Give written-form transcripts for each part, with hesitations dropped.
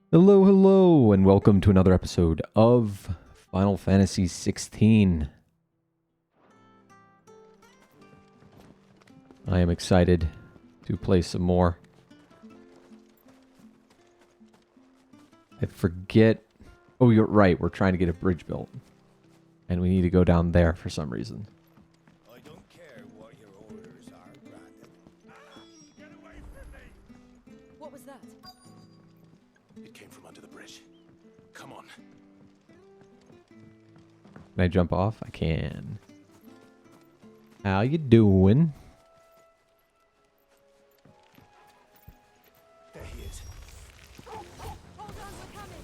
Hello, hello, and welcome to another episode of Final Fantasy 16. I am excited to play some more. I forget... Oh, you're right, we're trying to get a bridge built. And we need to go down there for some reason. I don't care what your orders are, Brandon. Get away from me! What was that? It came from under the bridge. Come on. Can I jump off? I can. How you doing? There he is. Hold on, we're coming!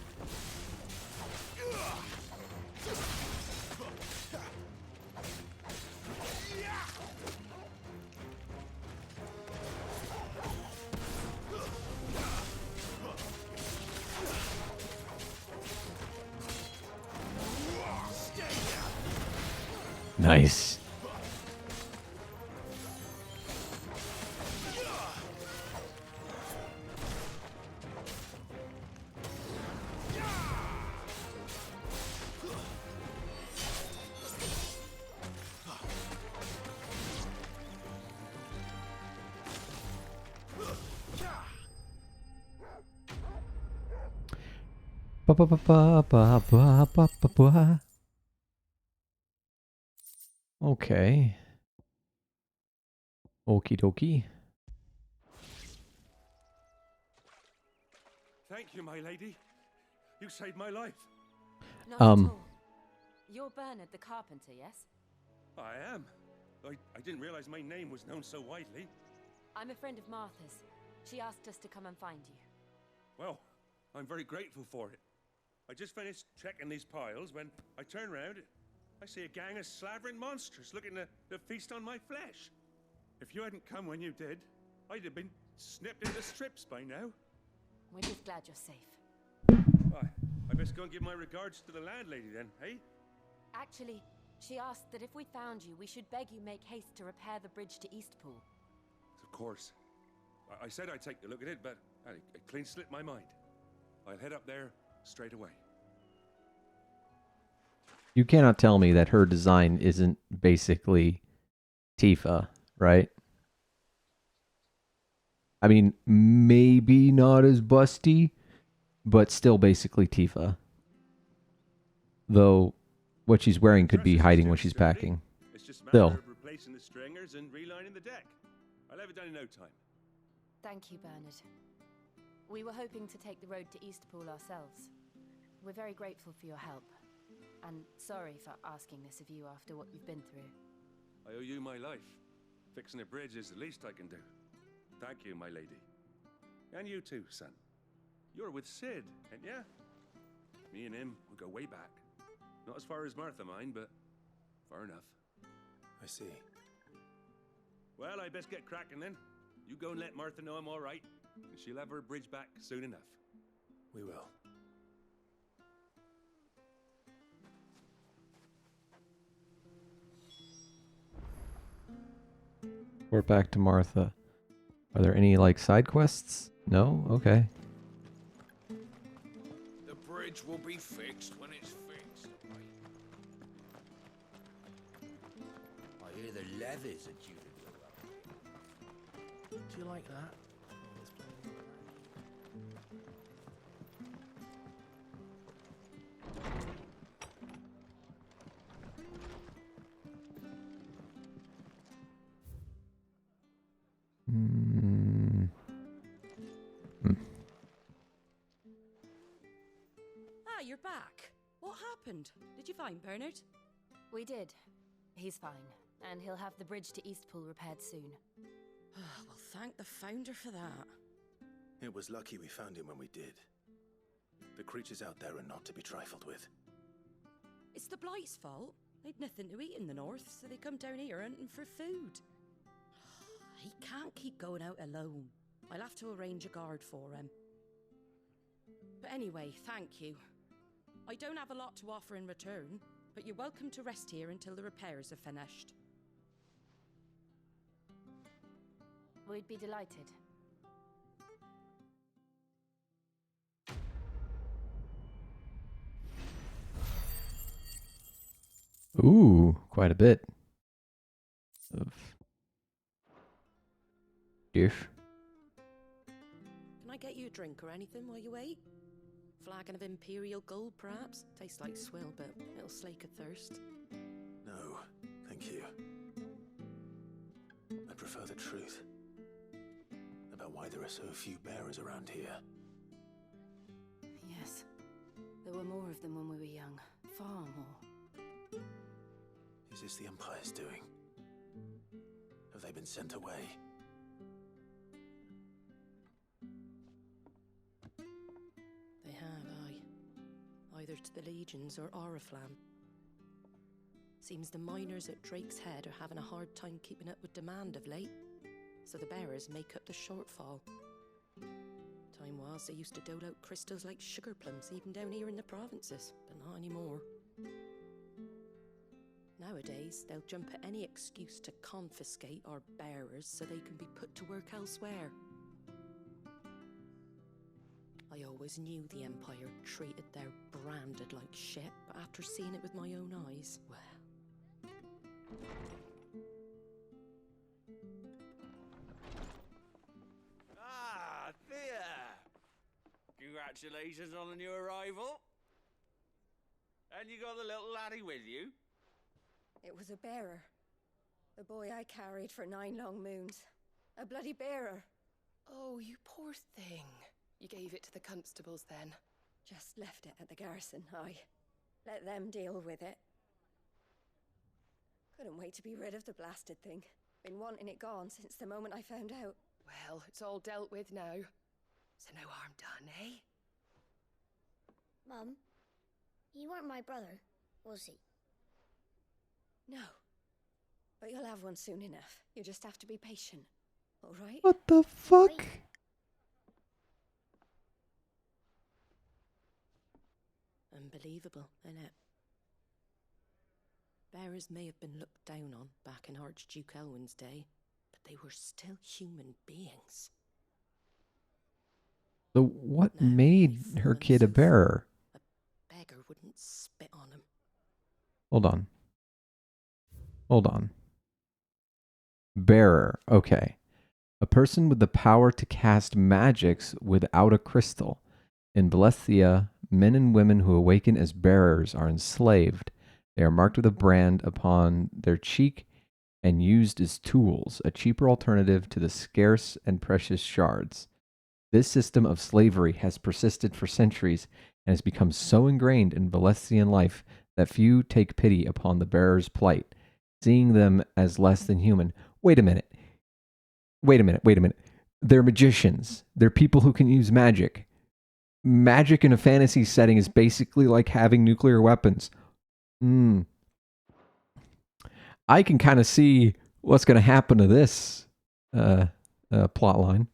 Nice. Ba ba ba ba ba ba ba ba ba. Okay. Okie dokie. Thank you, my lady. You saved my life. Not at all. You're Bernard the carpenter, yes? I am. I didn't realize my name was known so widely. I'm a friend of Martha's. She asked us to come and find you. Well, I'm very grateful for it. I just finished checking these piles when I turn around. I see a gang of slavering monsters looking to feast on my flesh. If you hadn't come when you did, I'd have been snipped into strips by now. We're just glad you're safe. Why, I best go and give my regards to the landlady then, eh? Actually, she asked that if we found you, we should beg you make haste to repair the bridge to Eastpool. Of course. I said I'd take a look at it, but it clean slipped my mind. I'll head up there straight away. You cannot tell me that her design isn't basically Tifa, right? I mean, maybe not as busty, but still basically Tifa. Though what she's wearing could be hiding what she's packing. It's just a Still. matter of replacing the stringers and relining the deck. I'll have it done in no time. Thank you, Bernard. We were hoping to take the road to Eastpool ourselves. We're very grateful for your help. And sorry for asking this of you after what you've been through. I owe you my life. Fixing a bridge is the least I can do. Thank you, my lady. And you too, son. You're with Sid, ain't ya? Me and him, we go way back. Not as far as Martha, mind, but far enough. I see. Well, I best get cracking then. You go and let Martha know I'm all right, and she'll have her bridge back soon enough. We will. We're back to Martha. Are there any, like, side quests? No? Okay. The bridge will be fixed when it's fixed. I hear the levies are due to go up. Do you like that? Mm. Ah, you're back. What happened? Did you find Bernard? We did. He's fine, and he'll have the bridge to Eastpool repaired soon. Well, thank the founder for that. It was lucky we found him when we did. The creatures out there are not to be trifled with. It's the Blight's fault. They'd nothing to eat in the north, so they come down here hunting for food. He can't keep going out alone. I'll have to arrange a guard for him. But anyway, thank you. I don't have a lot to offer in return, but you're welcome to rest here until the repairs are finished. We'd be delighted. Ooh, quite a bit of dish. Can I get you a drink or anything while you wait? Flagon of Imperial Gold, perhaps? Tastes like swill, but it'll slake a thirst. No, thank you. I prefer the truth about why there are so few bearers around here. Yes. There were more of them when we were young. Far more. Is this the Empire's doing? Have they been sent away? They have, aye. Either to the Legions or Oriflamme. Seems the miners at Drake's Head are having a hard time keeping up with demand of late, so the bearers make up the shortfall. Time was they used to dole out crystals like sugar plums even down here in the provinces, but not anymore. Nowadays, they'll jump at any excuse to confiscate our bearers so they can be put to work elsewhere. I always knew the Empire treated their branded like shit, but after seeing it with my own eyes, well... Ah, Thea! Congratulations on the new arrival. And you got the little laddie with you? It was a bearer. The boy I carried for 9 long moons. A bloody bearer. Oh, you poor thing. You gave it to the constables then? Just left it at the garrison, I. Let them deal with it. Couldn't wait to be rid of the blasted thing. Been wanting it gone since the moment I found out. Well, it's all dealt with now. So no harm done, eh? Mum, you weren't my brother, was he? No. But you'll have one soon enough. You just have to be patient. All right? What the fuck? Unbelievable, innit? Bearers may have been looked down on back in Archduke Elwin's day, but they were still human beings. So what Now made they've her fallen kid a so far, bearer? a beggar wouldn't spit on him. Hold on. Hold on. Bearer. Okay. A person with the power to cast magics without a crystal. In Blethia, men and women who awaken as bearers are enslaved. They are marked with a brand upon their cheek and used as tools, a cheaper alternative to the scarce and precious shards. This system of slavery has persisted for centuries and has become so ingrained in Balestian life that few take pity upon the bearer's plight, seeing them as less than human. Wait a minute. They're magicians. They're people who can use magic. Magic in a fantasy setting is basically like having nuclear weapons. I can kind of see what's going to happen to this plot line.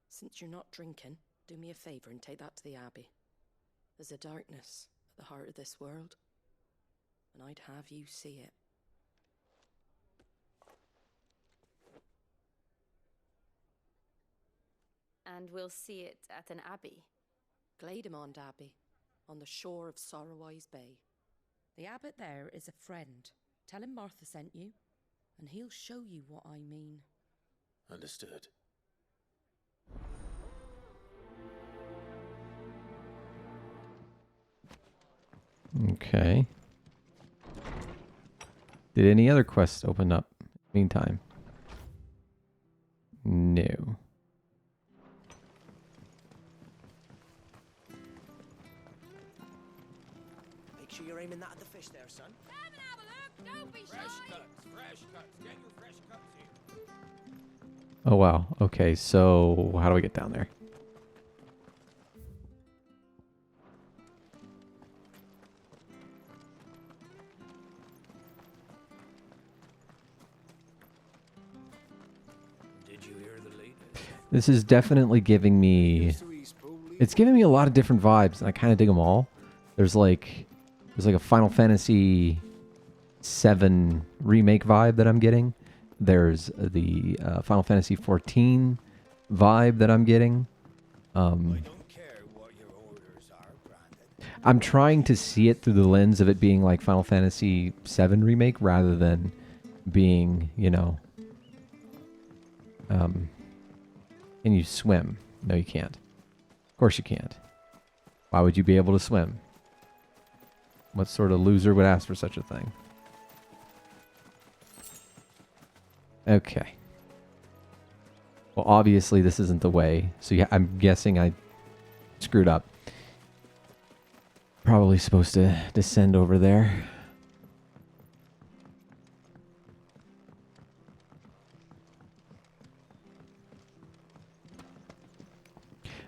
Since you're not drinking, do me a favour and take that to the Abbey. There's a darkness at the heart of this world, and I'd have you see it. And we'll see it at an abbey. Glademond Abbey, on the shore of Sorrowise Bay. The abbot there is a friend. Tell him Martha sent you, and he'll show you what I mean. Understood. Okay. Did any other quests open up? Meantime. No. Make sure you're aiming that at the fish there, son. Come and have a look! Don't be Fresh cuts. Get your fresh cuts here. Oh, wow. Okay, so how do I get down there? Did you hear the latest? This is definitely giving me... It's giving me a lot of different vibes, and I kind of dig them all. There's like a Final Fantasy VII remake vibe that I'm getting. There's the Final Fantasy XIV vibe that I'm getting. I'm trying to see it through the lens of it being like Final Fantasy VII Remake rather than being, you know, can you swim? No, you can't. Of course you can't. Why would you be able to swim? What sort of loser would ask for such a thing? Okay. Well, obviously this isn't the way. So yeah, I'm guessing I screwed up. Probably supposed to descend over there.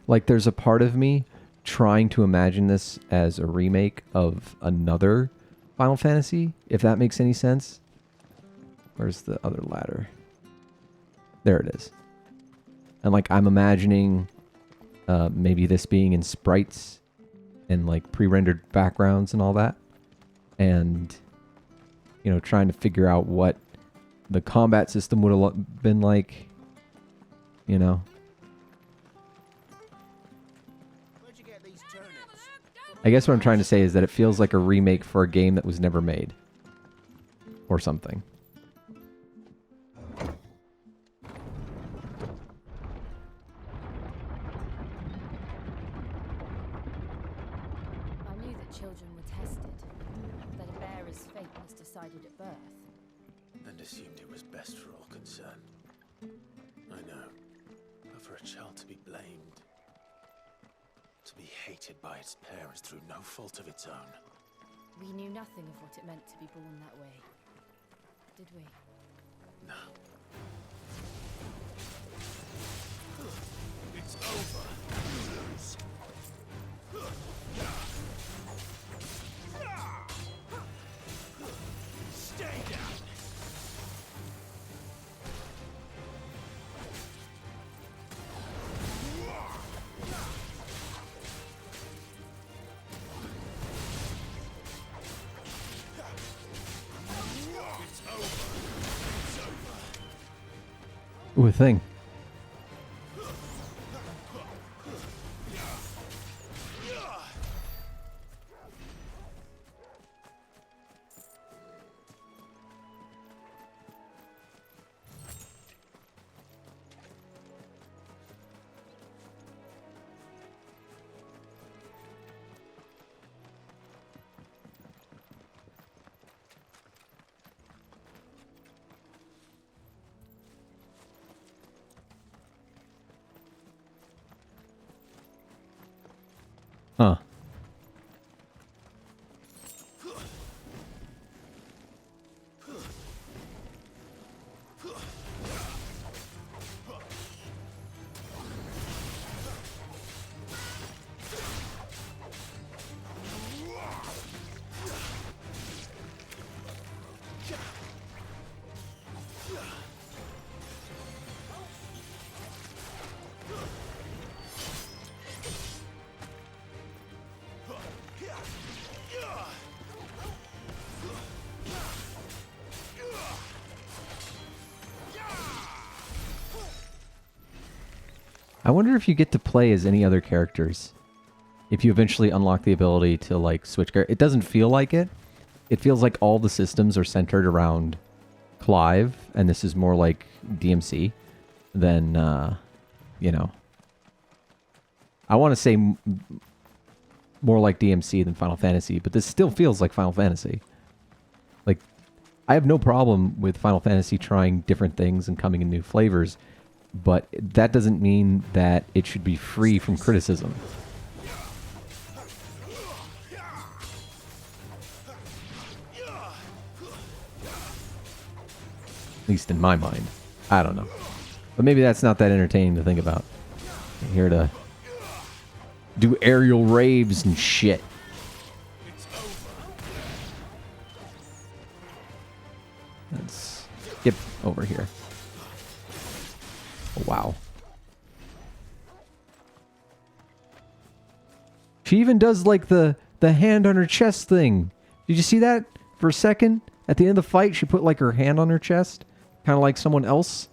Like, there's a part of me trying to imagine this as a remake of another Final Fantasy, if that makes any sense. Where's the other ladder? There it is. And, like, I'm imagining maybe this being in sprites and, like, pre-rendered backgrounds and all that. And, you know, trying to figure out what the combat system would have been like, you know. I guess what I'm trying to say is that it feels like a remake for a game that was never made. Or something. I knew that children were tested, that a bearer's fate was decided at birth. And assumed it was best for all concerned. I know. But for a child to be blamed, to be hated by its parents through no fault of its own. We knew nothing of what it meant to be born that way, did we? No. It's over. Stay down. Ooh, a thing. Huh. I wonder if you get to play as any other characters. If you eventually unlock the ability to, like, switch characters. It doesn't feel like it. It feels like all the systems are centered around Clive, and this is more like DMC than, you know. I want to say more like DMC than Final Fantasy, but this still feels like Final Fantasy. Like, I have no problem with Final Fantasy trying different things and coming in new flavors, but that doesn't mean that it should be free from criticism. At least in my mind. I don't know. But maybe that's not that entertaining to think about. I'm here to do aerial raves and shit. Let's skip over here. Oh, wow. She even does like the hand on her chest thing. Did you see that for a second? At the end of the fight, she put like her hand on her chest. Kind of like someone else.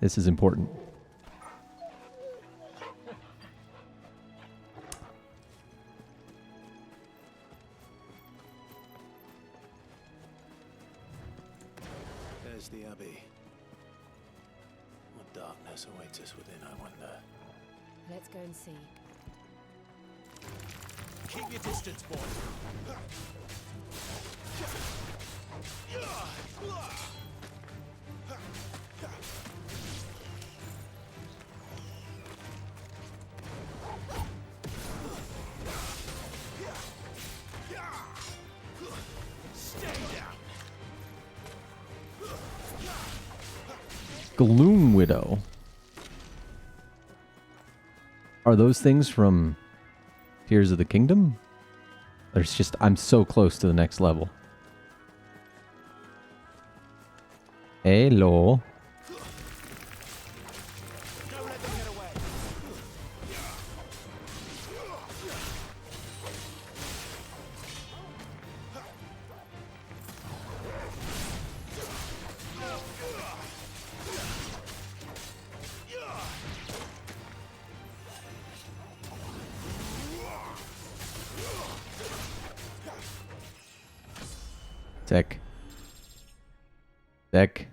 This is important. There's the Abbey. What darkness awaits us within, I wonder. Let's go and see. Keep your distance, boy. Stay down. Gloom Widow. Are those things from Tears of the Kingdom? There's just, I'm so close to the next level. Hello. Don't let them get away. Sick. Sick.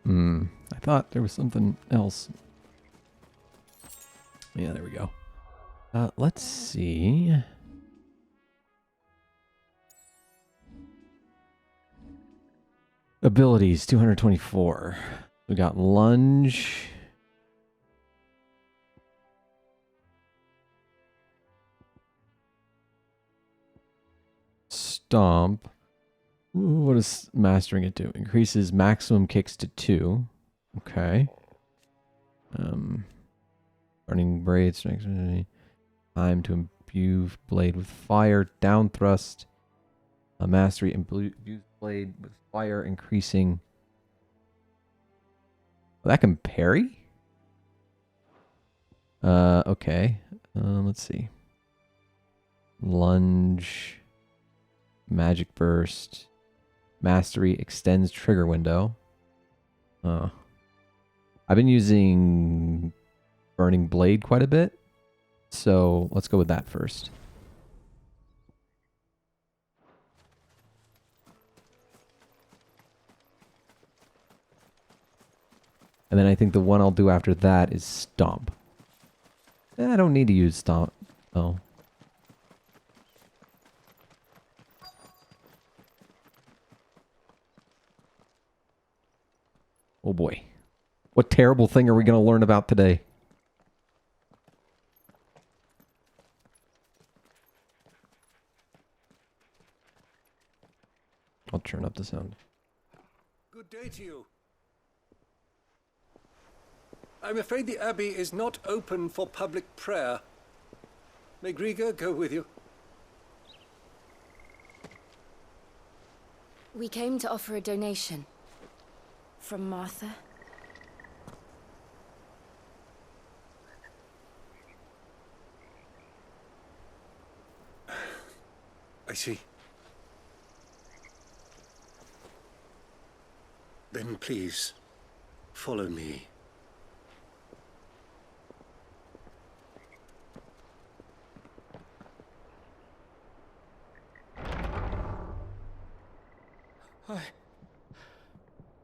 I thought there was something else. Yeah, there we go. Let's see. Abilities, 224. We got lunge. Stomp. Ooh, what does mastering it do? Increases maximum kicks to 2. Okay. Burning blade, strength, time to imbue blade with fire, down thrust. Mastery, imbue blade with fire, increasing. Oh, that can parry? Okay. Let's see. Lunge. Magic burst. Mastery extends trigger window. I've been using Burning Blade quite a bit, so let's go with that first. And then I think the one I'll do after that is Stomp. I don't need to use Stomp, though. Oh boy. What terrible thing are we going to learn about today? I'll turn up the sound. Good day to you. I'm afraid the Abbey is not open for public prayer. May Griga go with you? We came to offer a donation. From Martha. I see. Then please, follow me.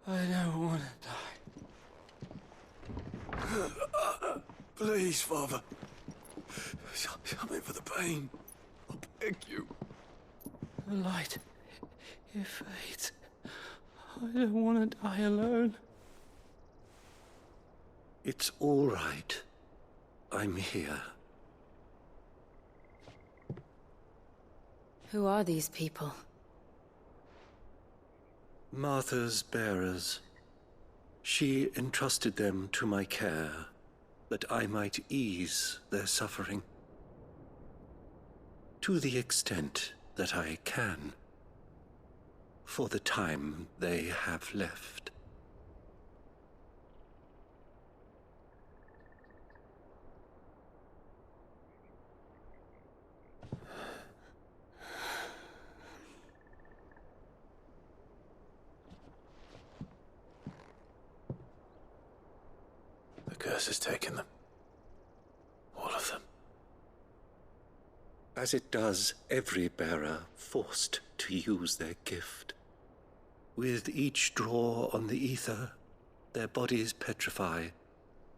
I don't want to die. Please, Father. Something for the pain. I beg you. The light, it fades. I don't want to die alone. It's all right. I'm here. Who are these people? Martha's bearers. She entrusted them to my care, that I might ease their suffering. To the extent that I can, for the time they have left. curse has taken them. All of them. As it does every bearer forced to use their gift. With each draw on the ether, their bodies petrify,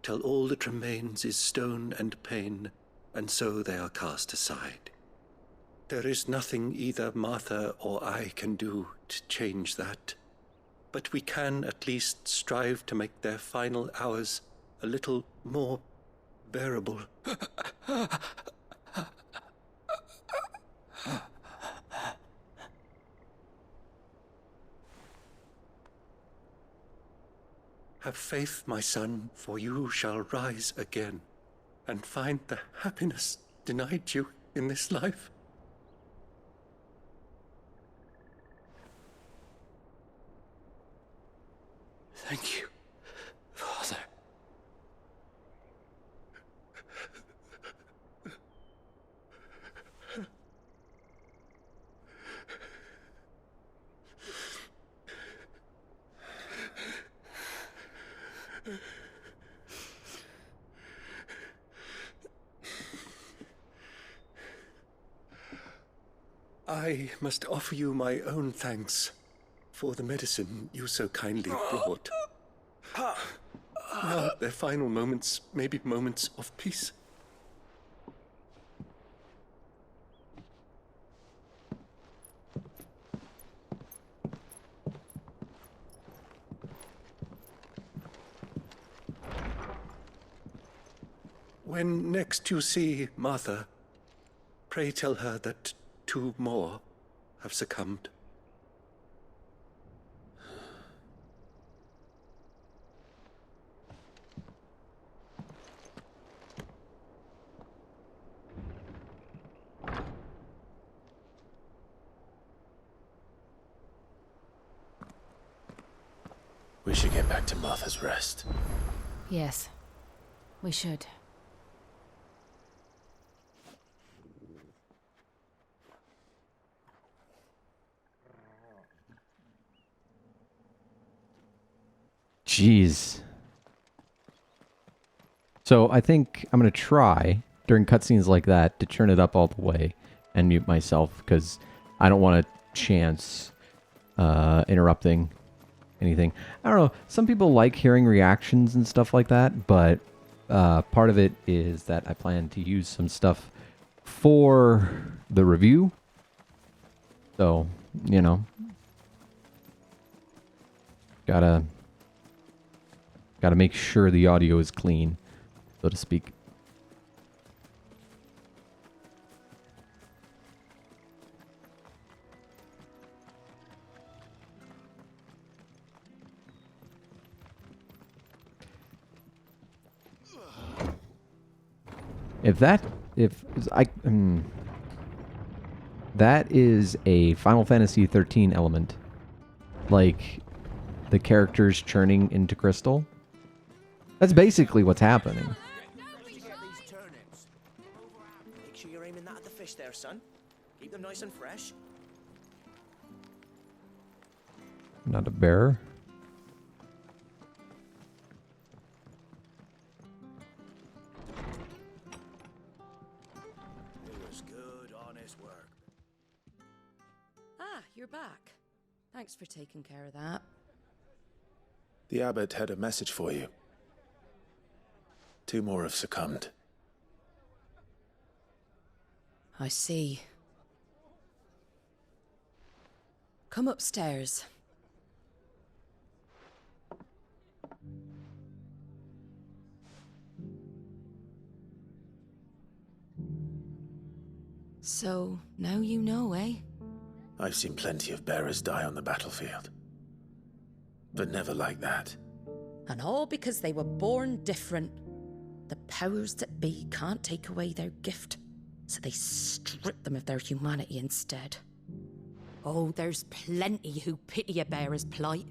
till all that remains is stone and pain, and so they are cast aside. There is nothing either Martha or I can do to change that, but we can at least strive to make their final hours a little more bearable. Have faith, my son, for you shall rise again and find the happiness denied you in this life. Thank you, Father. I must offer you my own thanks for the medicine you so kindly brought. Now their final moments may be moments of peace. When next you see Martha, pray tell her that 2 more have succumbed. We should get back to Martha's Rest. Yes, we should. Jeez. So I think I'm going to try during cutscenes like that to turn it up all the way and mute myself because I don't want to chance interrupting anything. I don't know. Some people like hearing reactions and stuff like that, but part of it is that I plan to use some stuff for the review. So, you know, gotta make sure the audio is clean, so to speak. That is a Final Fantasy 13 element, like the characters churning into crystal. That's basically what's happening. Make sure you're aiming that at the fish there, son. Keep them nice and fresh. Not a bear. It was good, honest work. Ah, you're back. Thanks for taking care of that. The abbot had a message for you. 2 more have succumbed. I see. Come upstairs. So, now you know, eh? I've seen plenty of bearers die on the battlefield. But never like that. And all because they were born different. The powers that be can't take away their gift, so they strip them of their humanity instead. Oh, there's plenty who pity a bearer's plight.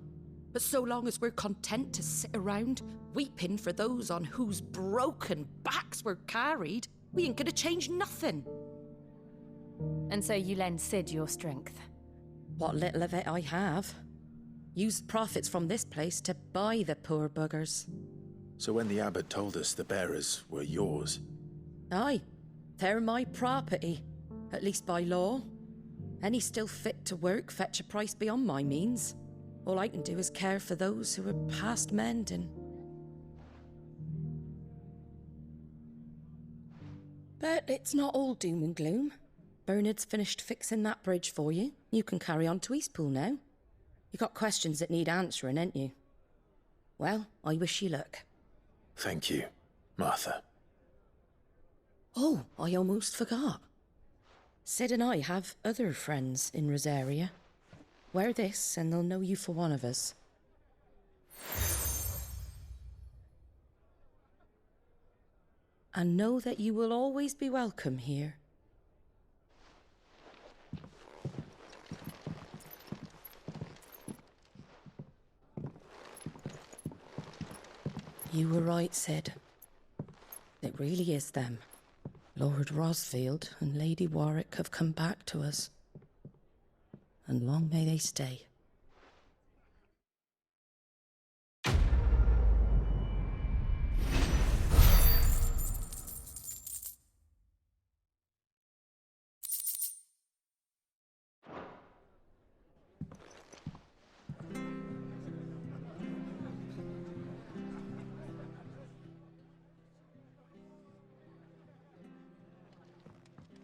But so long as we're content to sit around, weeping for those on whose broken backs we're carried, we ain't gonna change nothing. And so you lend Sid your strength? What little of it I have. Use profits from this place to buy the poor buggers. So when the abbot told us the bearers were yours... Aye, they're my property, at least by law. Any still fit to work fetch a price beyond my means. All I can do is care for those who are past mending. But it's not all doom and gloom. Bernard's finished fixing that bridge for you. You can carry on to Eastpool now. You got questions that need answering, ain't you? Well, I wish you luck. Thank you, Martha. Oh, I almost forgot. Sid and I have other friends in Rosaria. Wear this and they'll know you for one of us. And know that you will always be welcome here. You were right, Sid. It really is them. Lord Rosfield and Lady Warwick have come back to us. And long may they stay.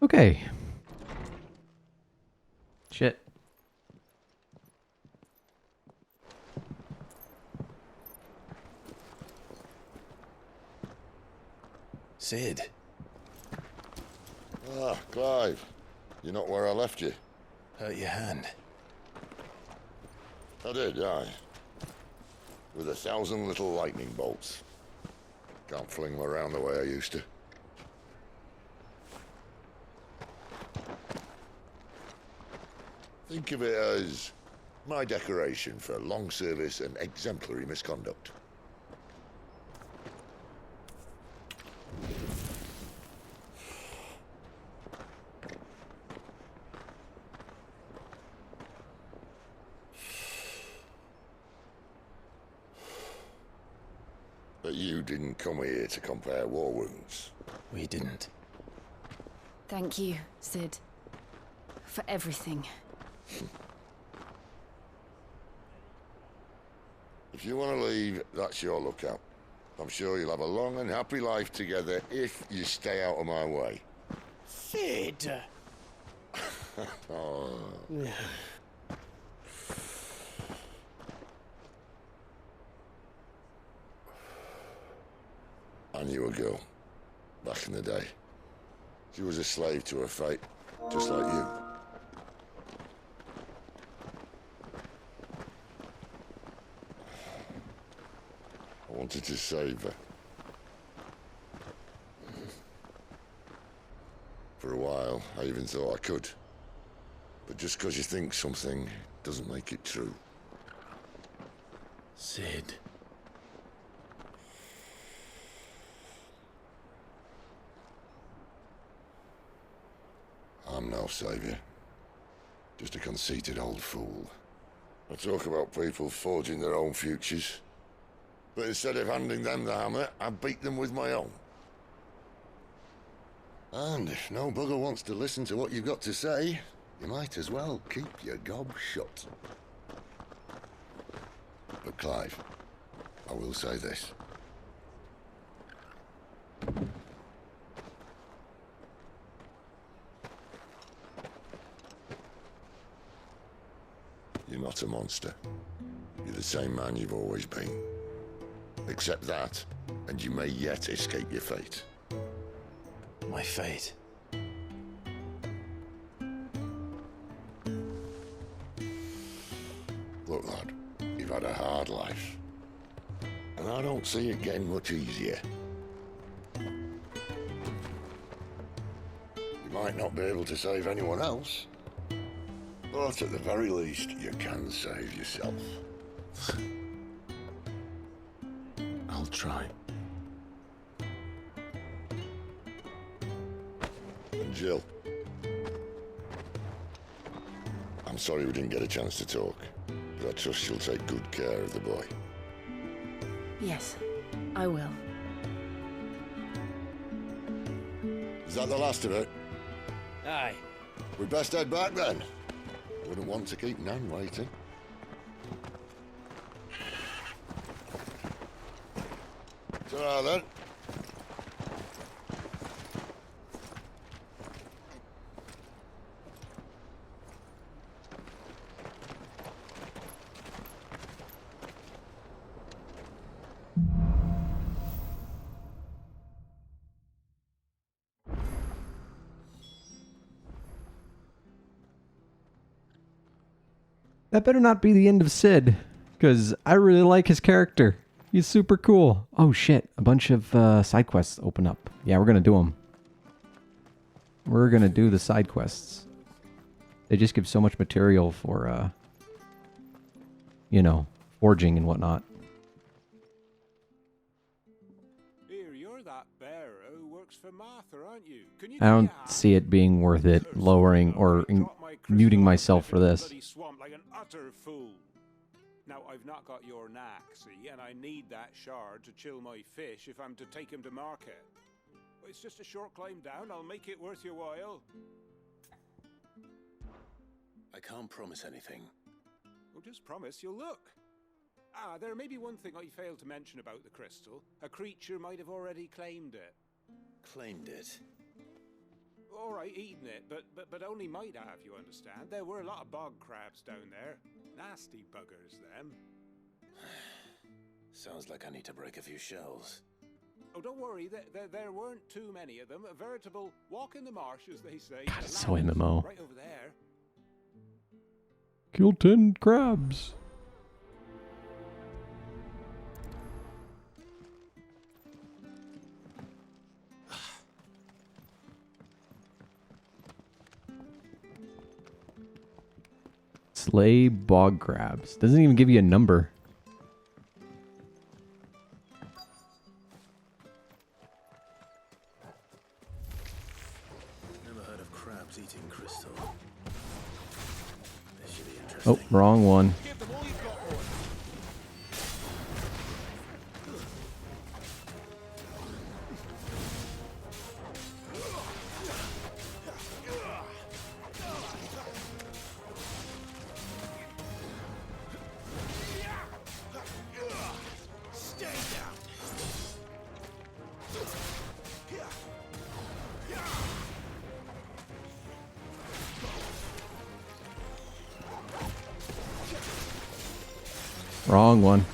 Okay. Shit. Sid. Ah, Clive. You're not where I left you. Hurt your hand. I did, aye. With 1,000 little lightning bolts. Can't fling them around the way I used to. Think of it as my decoration for long service and exemplary misconduct. But you didn't come here to compare war wounds. We didn't. Thank you, Sid. For everything. If you want to leave, that's your lookout. I'm sure you'll have a long and happy life together if you stay out of my way. Sid! Oh. I knew a girl, back in the day. She was a slave to her fate, just like you. I wanted to save her. For a while, I even thought I could. But just because you think something doesn't make it true. Sid. I'm no savior. Just a conceited old fool. I talk about people forging their own futures. But instead of handing them the hammer, I beat them with my own. And if no bugger wants to listen to what you've got to say, you might as well keep your gob shut. But Clive, I will say this. You're not a monster. You're the same man you've always been. Accept that, and you may yet escape your fate. My fate? Look, lad, you've had a hard life. And I don't see it getting much easier. You might not be able to save anyone else, but at the very least, you can save yourself. I'll try. And Jill, I'm sorry we didn't get a chance to talk, but I trust you'll take good care of the boy. Yes, I will. Is that the last of it? Aye. We best head back then. Wouldn't want to keep Nan waiting. Ta-ra then. That better not be the end of Sid, because I really like his character. He's super cool. Oh shit, a bunch of side quests open up. Yeah, we're gonna do them. We're gonna do the side quests. They just give so much material for, you know, forging and whatnot. Here, you're that bearer who works for Martha, aren't you? Can you I don't see it being worth it lowering or muting myself for this. swamp like an utter fool. Now, I've not got your knack, see, and I need that shard to chill my fish if I'm to take him to market. It's just a short climb down. I'll make it worth your while. I can't promise anything. Well, just promise you'll look. Ah, there may be one thing I failed to mention about the crystal. A creature might have already claimed it. Claimed it? All right, eaten it, but only might have, you understand. There were a lot of bog crabs down there. Nasty buggers, them. Sounds like I need to break a few shells. Oh, don't worry, there weren't too many of them. A veritable walk in the marsh, as they say. God, it's so MMO. Right over there. Kill 10 crabs. Slay bog crabs. Doesn't even give you a number. Never heard of crabs eating crystal. This should be interesting. Oh, wrong one. Wrong one.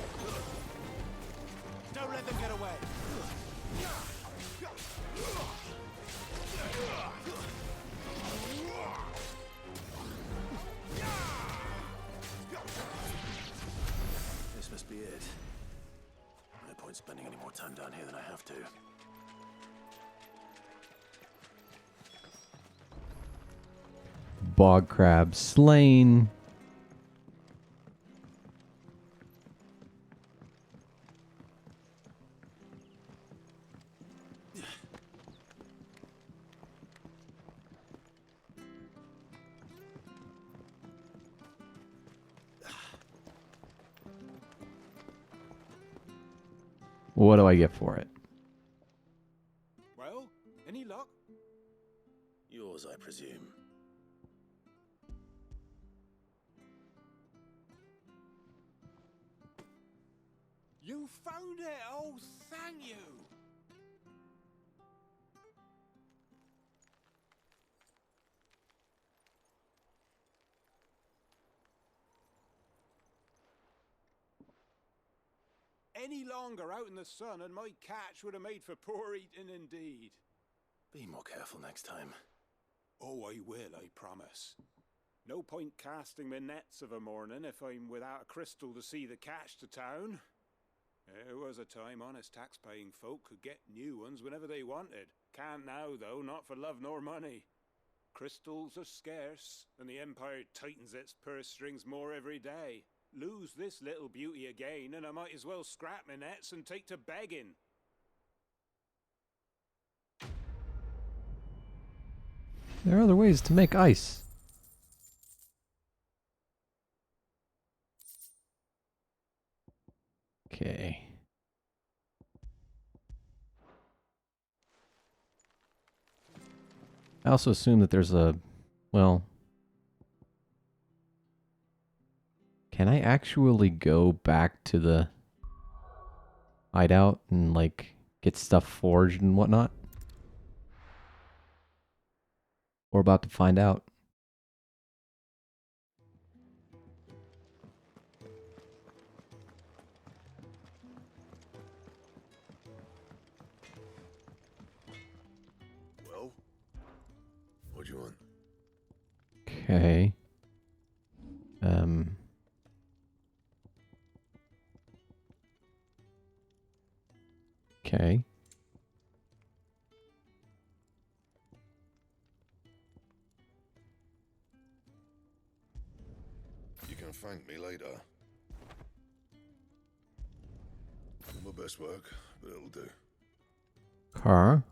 Don't let them get away. This must be it. No point spending any more time down here than I have to. Bog crab slain. What do I get for it? Well, any luck? Yours, I presume. You found it! Oh, thank you! Any longer out in the sun and my catch would have made for poor eating indeed. Be more careful next time. Oh, I will, I promise. No point casting my nets of a morning if I'm without a crystal to see the catch to town. There was a time honest tax-paying folk could get new ones whenever they wanted. Can't now, though, not for love nor money. Crystals are scarce, and the Empire tightens its purse strings more every day. Lose this little beauty again, and I might as well scrap my nets and take to begging. There are other ways to make ice. Okay. I also assume that there's a, well, can I actually go back to the hideout and like get stuff forged and whatnot? We're about to find out. Well, what do you want? Okay. Okay. You can thank me later. Not my best work, but it'll do. Car.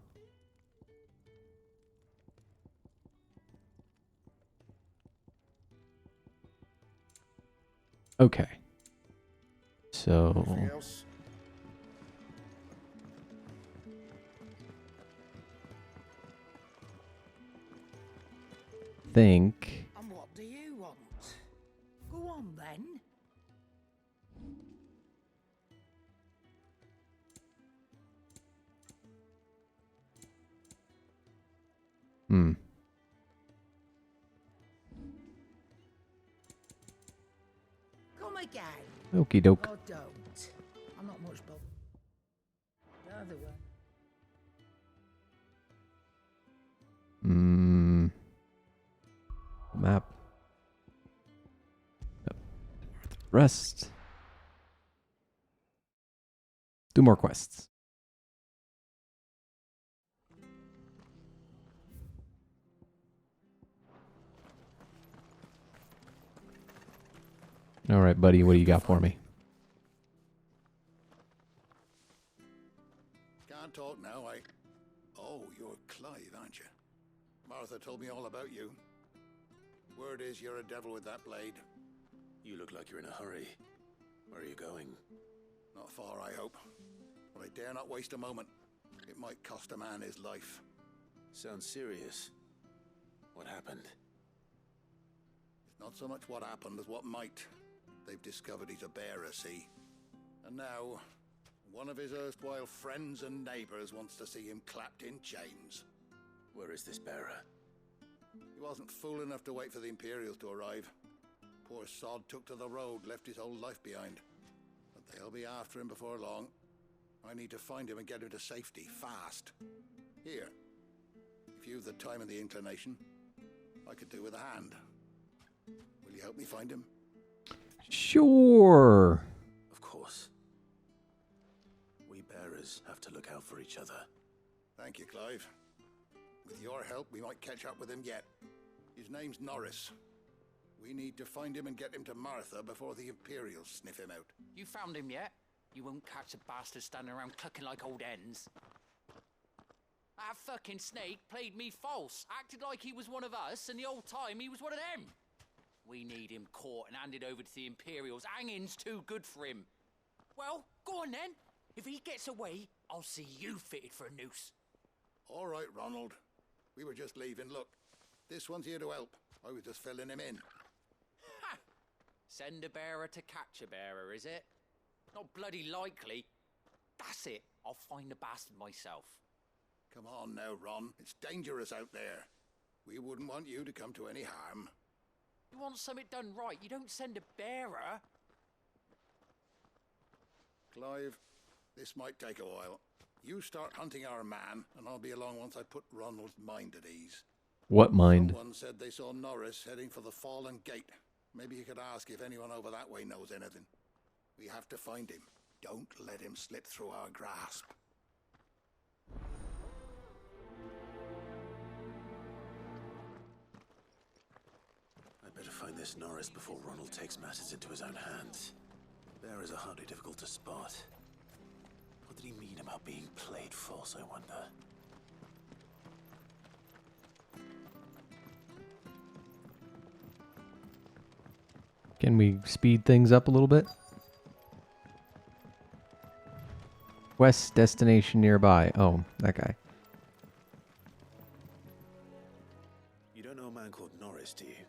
Okay. So. Anything else? Think. And what do you want? Go on then. Hmm. Come again. Okie doke. Or don't. I'm not much bothered. Either way. Hmm. Map. Yep. Rest. Do more quests. All right, buddy. What do you got for me? Can't talk now, Oh, you're Clive, aren't you? Martha told me all about you. Word is you're a devil with that blade. You look like you're in a hurry. Where are you going? Not far, I hope. But I dare not waste a moment. It might cost a man his life. Sounds serious. What happened? It's not so much what happened as what might. They've discovered he's a bearer, see? And now, one of his erstwhile friends and neighbors wants to see him clapped in chains. Where is this bearer? He wasn't fool enough to wait for the Imperials to arrive. Poor sod took to the road, left his whole life behind. But they'll be after him before long. I need to find him and get him to safety, fast. Here, if you've the time and the inclination, I could do with a hand. Will you help me find him? Sure. Of course. We bearers have to look out for each other. Thank you, Clive. With your help, we might catch up with him yet. His name's Norris. We need to find him and get him to Martha before the Imperials sniff him out. You found him yet? You won't catch a bastard standing around clucking like old hens. That fucking snake played me false, acted like he was one of us, and the whole time he was one of them. We need him caught and handed over to the Imperials. Hanging's too good for him. Well, go on then. If he gets away, I'll see you fitted for a noose. All right, Ronald. We were just leaving. Look, this one's here to help. I was just filling him in. Ha! Send a bearer to catch a bearer, is it? Not bloody likely. That's it. I'll find the bastard myself. Come on now, Ron. It's dangerous out there. We wouldn't want you to come to any harm. You want something done right, you don't send a bearer. Clive, this might take a while. You start hunting our man, and I'll be along once I put Ronald's mind at ease. What mind? Someone said they saw Norris heading for the Fallen Gate. Maybe you could ask if anyone over that way knows anything. We have to find him. Don't let him slip through our grasp. I'd better find this Norris before Ronald takes matters into his own hands. Bearers are hardly difficult to spot. What did he mean about being played false, I wonder? Can we speed things up a little bit? Quest destination nearby. Oh, that guy. Norris, do you?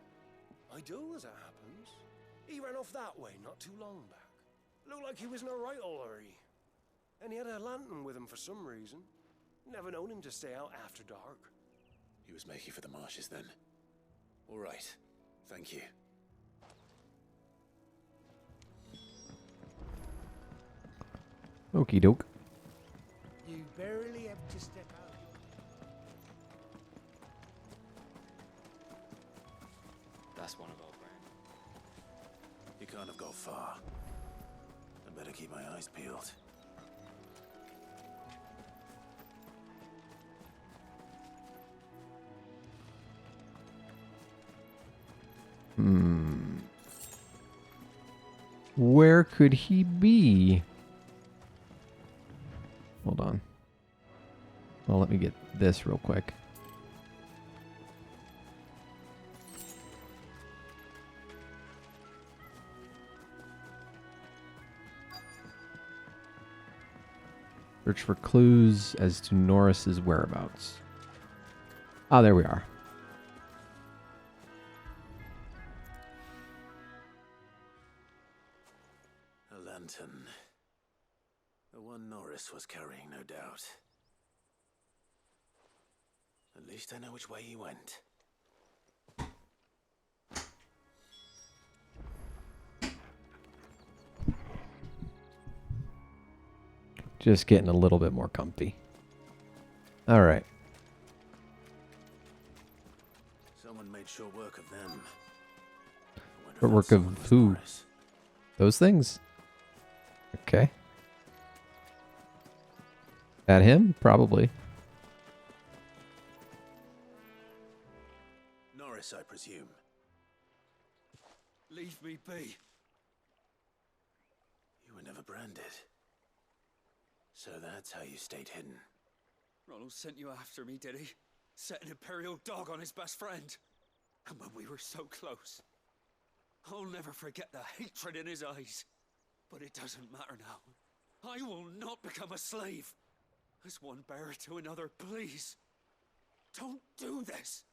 I do, as it happens. He ran off that way not too long back. Looked like he was in a right old hurry. And he had a lantern with him for some reason. Never known him to stay out after dark. He was making for the marshes then. All right. Thank you. Okie doke. You barely have to step out. That's one of our brand. You can't have got far. I better keep my eyes peeled. Where could he be? Hold on. Well, let me get this real quick. Search for clues as to Norris's whereabouts. Ah, there we are. A lantern. The one Norris was carrying, no doubt. At least I know which way he went. Just getting a little bit more comfy. All right. Someone made short work of them. But work of who? Those things? Okay. That him? Probably. Norris, I presume. Leave me be. You were never branded. So that's how you stayed hidden. Ronald sent you after me, did he? Set an Imperial dog on his best friend. And when we were so close. I'll never forget the hatred in his eyes. But it doesn't matter now. I will not become a slave. As one bearer to another, please. Don't do this.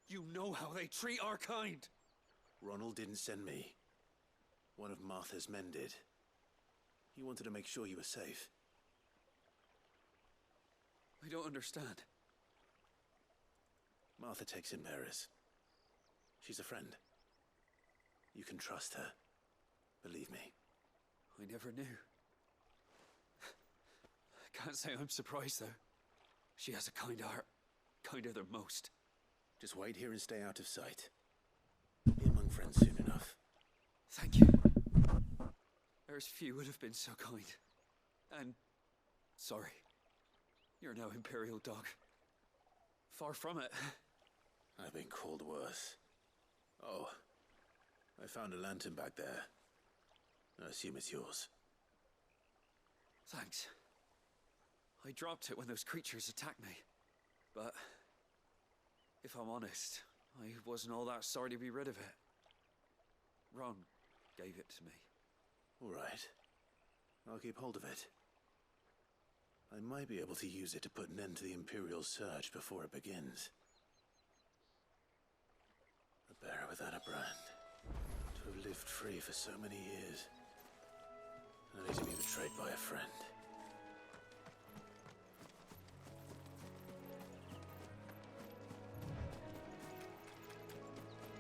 You know how they treat our kind. Ronald didn't send me. One of Martha's men did. He wanted to make sure you were safe. I don't understand. Martha takes in bearers. She's a friend. You can trust her. Believe me. I never knew. I can't say I'm surprised, though. She has a kind heart. Kinder than most. Just wait here and stay out of sight. Be among friends soon enough. Thank you. There's few would have been so kind. And sorry. You're no Imperial dog. Far from it. I've been called worse. Oh, I found a lantern back there. I assume it's yours. Thanks. I dropped it when those creatures attacked me. But if I'm honest, I wasn't all that sorry to be rid of it. Ron gave it to me. All right. I'll keep hold of it. I might be able to use it to put an end to the Imperial surge before it begins. A bearer without a brand. To have lived free for so many years. Only to be betrayed by a friend.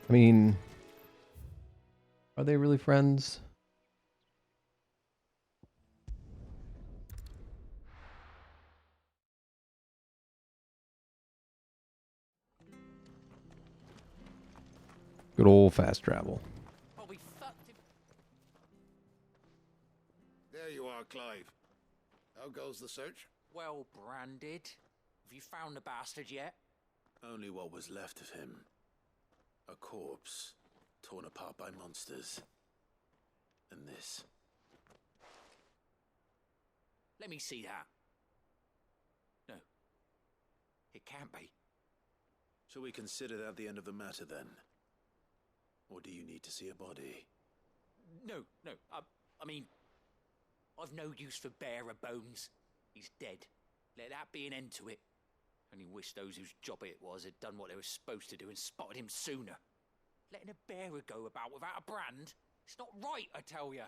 I mean, are they really friends? Good old fast travel. Oh, we fucked him. There you are, Clive. How goes the search? Well branded. Have you found the bastard yet? Only what was left of him. A corpse, torn apart by monsters. And this. Let me see that. No. It can't be. Shall we consider that the end of the matter then? Or do you need to see a body? No. I mean, I've no use for bearer bones. He's dead. Let that be an end to it. Only wish those whose job it was had done what they were supposed to do and spotted him sooner. Letting a bearer go about without a brand? It's not right, I tell you.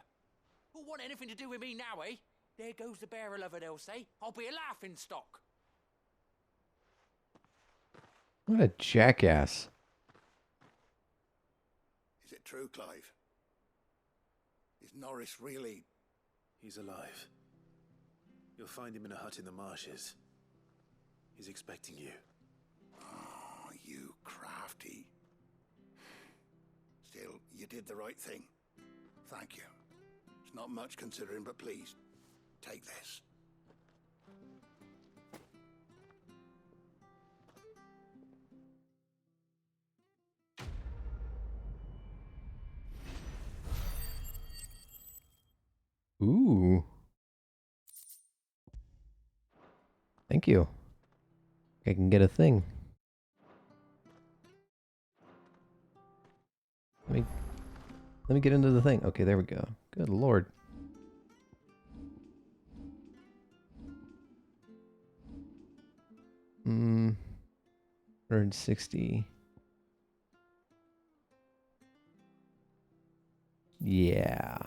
Who'll want anything to do with me now, eh? There goes the bearer lover, they'll say. I'll be a laughing stock. What a jackass. Is it true, Clive? Is Norris really... He's alive. You'll find him in a hut in the marshes. He's expecting you. Oh, you crafty. Still, you did the right thing. Thank you. It's not much considering, but please, take this. Ooh. Thank you. I can get a thing. Let me get into the thing. Okay, there we go. Good lord. Hmm. 160. Yeah.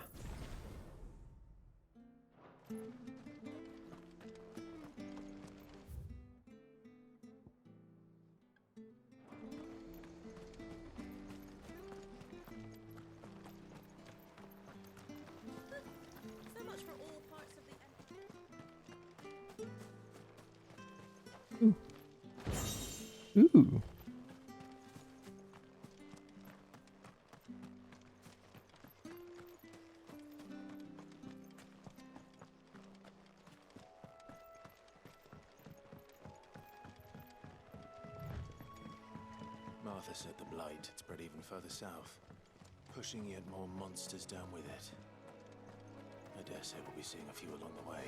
So much for all parts of the... Ooh. Martha said the blight had spread even further south, pushing yet more monsters down with it. I dare say we'll be seeing a few along the way.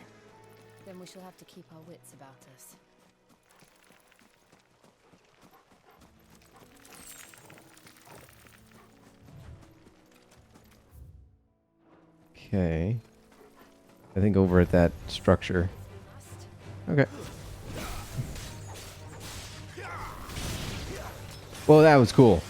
Then we shall have to keep our wits about us. Okay. I think over at that structure. Okay. Well, that was cool.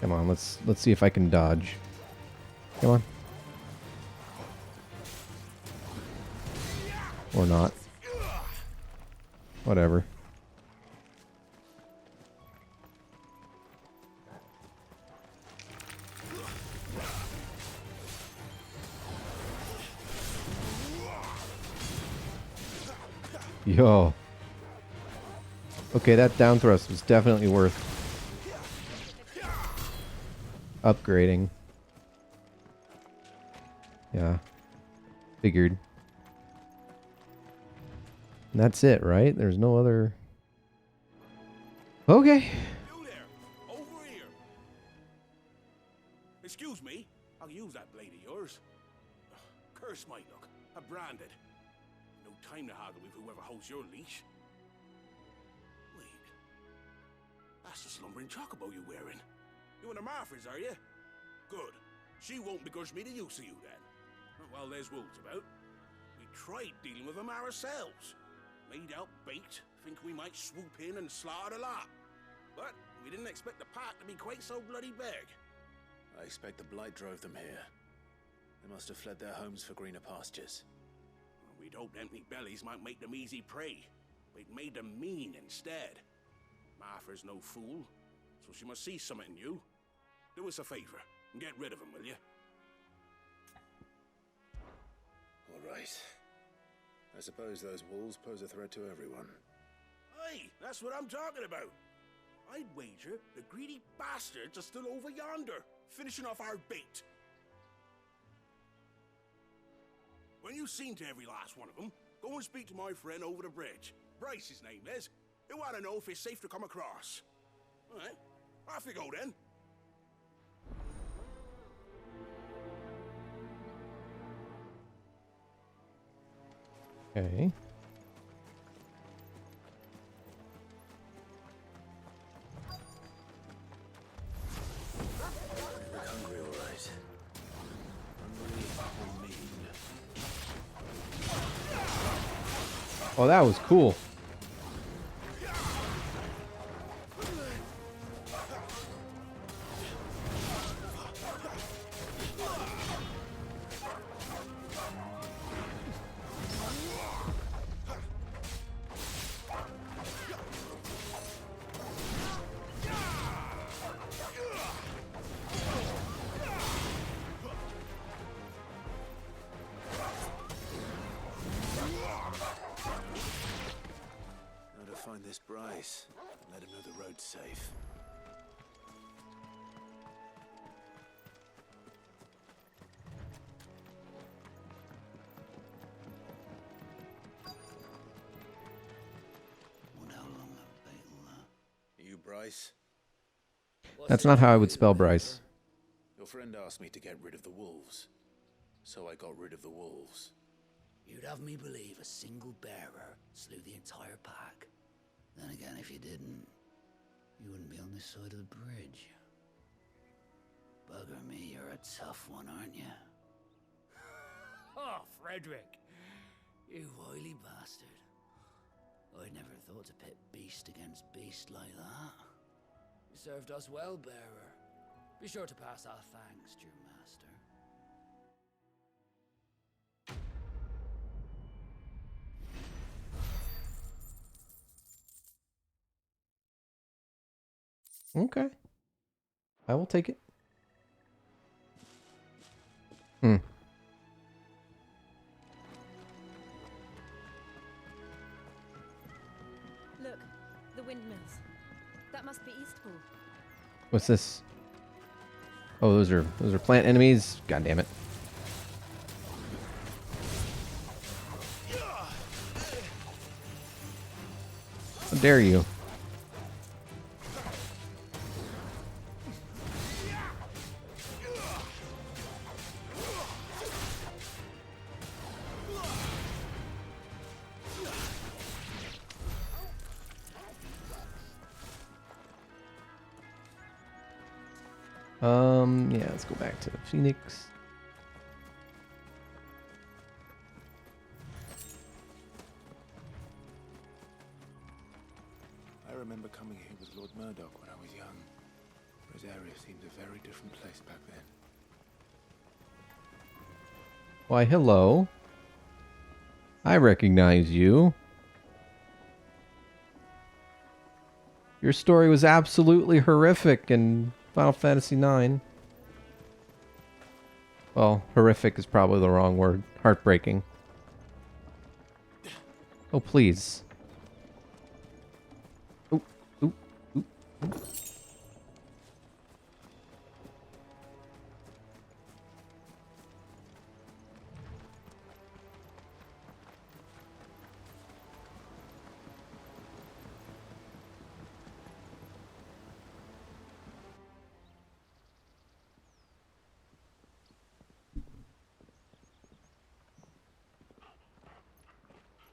Come on, let's see if I can dodge. Come on. Or not. Whatever. Yo. Okay, that down thrust was definitely worth upgrading. Yeah. Figured. And that's it, right? There's no other... Okay. You there! Over here! Excuse me, I'll use that blade of yours. Curse my luck. I'm branded. No time to haggle with whoever holds your leash. Wait. That's the slumbering chocobo you're wearing. You and the Marfors, are you? Good. She won't begrudge me the use of you then. Well, there's wolves about. We tried dealing with them ourselves. Made out bait, think we might swoop in and slaughter the lot. But we didn't expect the path to be quite so bloody big. I expect the blight drove them here. They must have fled their homes for greener pastures. We'd hoped empty bellies might make them easy prey. We'd made them mean instead. Martha's no fool, so she must see something in you. Do us a favor and get rid of them, will you? All right. I suppose those wolves pose a threat to everyone. Aye, that's what I'm talking about. I'd wager the greedy bastards are still over yonder, finishing off our bait. When you've seen to every last one of them, go and speak to my friend over the bridge. Bryce, his name is. He'll want to know if it's safe to come across. All right, off you go then. Okay. Look hungry, all right. Hungry or mean. Oh, that was cool. Now to find this Bryce and let him know the road's safe. You, Bryce? That's not how I would spell Bryce. Your friend asked me to get rid of the wolves, so I got rid of the wolves. You'd have me believe a single bearer slew the entire pack. Then again, if you didn't, you wouldn't be on this side of the bridge. Bugger me, you're a tough one, aren't you? Oh, Frederick. You wily bastard. I'd never thought to pit beast against beast like that. You served us well, bearer. Be sure to pass our thanks to your master. Okay. I will take it. Hmm. Look, the windmills. That must be Eastpool. What's this? Oh, those are plant enemies. God damn it. How dare you? Yeah, let's go back to Phoenix. I remember coming here with Lord Murdoch when I was young. Rosaria seemed a very different place back then. Why, hello. I recognize you. Your story was absolutely horrific in Final Fantasy IX. Well, horrific is probably the wrong word. Heartbreaking. Oh, please. Ooh, ooh, ooh, ooh.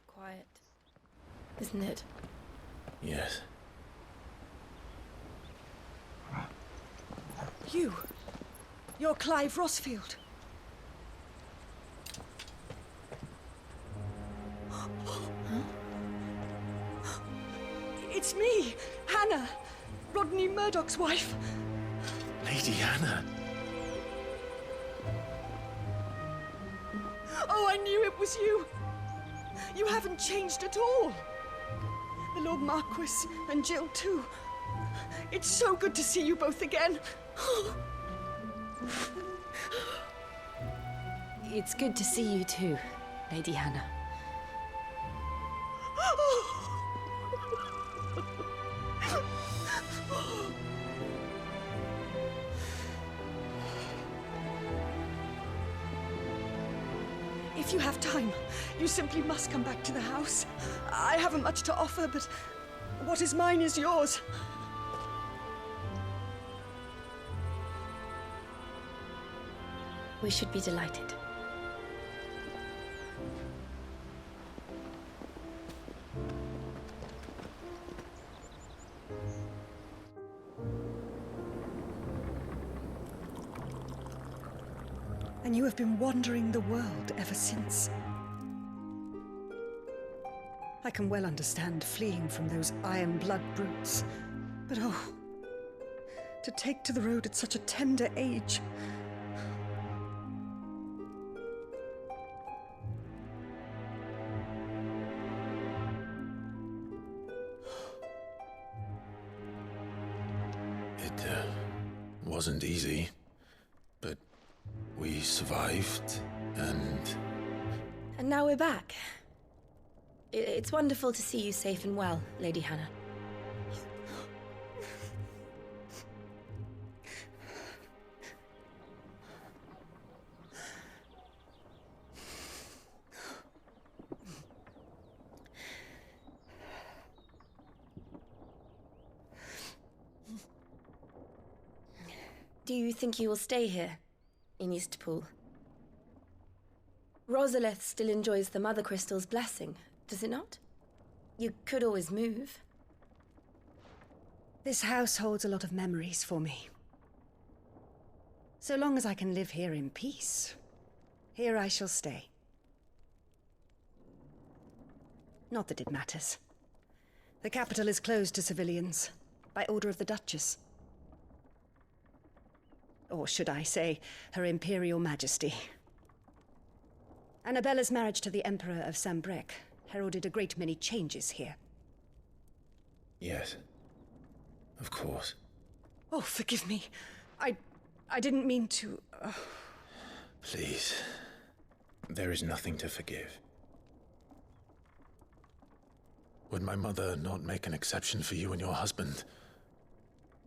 Quiet, isn't it? Yes. You're Clive Rossfield. It's me, Hannah, Rodney Murdoch's wife. Lady Hannah. Oh, I knew it was you. You haven't changed at all. The Lord Marquis and Jill too. It's so good to see you both again. It's good to see you too, Lady Hannah. If you have time, you simply must come back to the house. I haven't much to offer, but what is mine is yours. We should be delighted. And you have been wandering the world ever since. I can well understand fleeing from those iron blood brutes, but oh, to take to the road at such a tender age. It wasn't easy, but we survived, and now we're back. It's wonderful to see you safe and well, Lady Hannah. Do you think you will stay here, in Eastpool? Rosalith still enjoys the Mother Crystal's blessing, does it not? You could always move. This house holds a lot of memories for me. So long as I can live here in peace, here I shall stay. Not that it matters. The capital is closed to civilians, by order of the Duchess. Or should I say, Her Imperial Majesty. Annabella's marriage to the Emperor of Sambrec heralded a great many changes here. yes, of course. Oh, forgive me. I didn't mean to... Please, there is nothing to forgive. Would my mother not make an exception for you and your husband?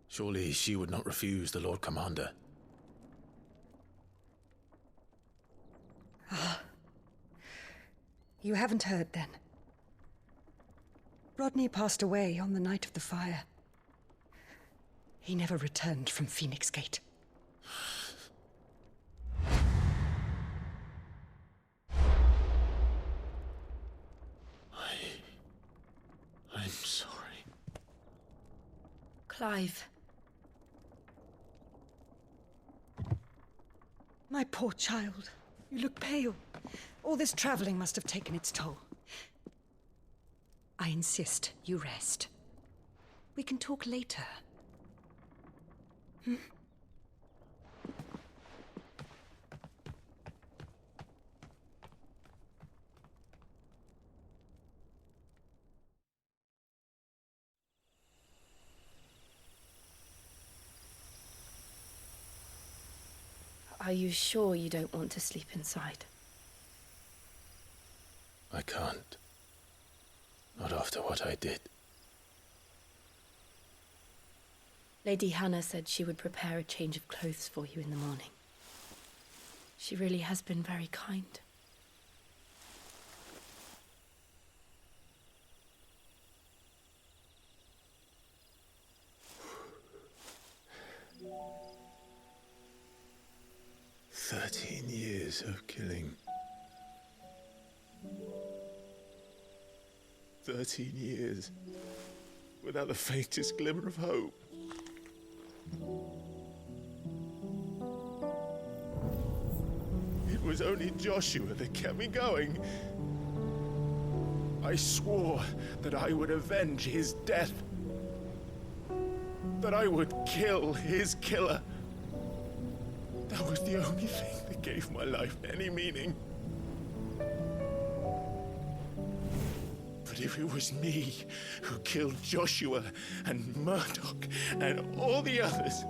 Surely she would not refuse the Lord Commander. Ah. You haven't heard, then. Rodney passed away on the night of the fire. He never returned from Phoenix Gate. I'm sorry. Clive. My poor child. You look pale. All this traveling must have taken its toll. I insist you rest. We can talk later. Hmm? Are you sure you don't want to sleep inside? I can't. Not after what I did. Lady Hannah said she would prepare a change of clothes for you in the morning. She really has been very kind. Years of killing. 13 years without the faintest glimmer of hope. It was only Joshua that kept me going. I swore that I would avenge his death. That I would kill his killer. That was the only thing that gave my life any meaning. But if it was me who killed Joshua and Murdoch and all the others,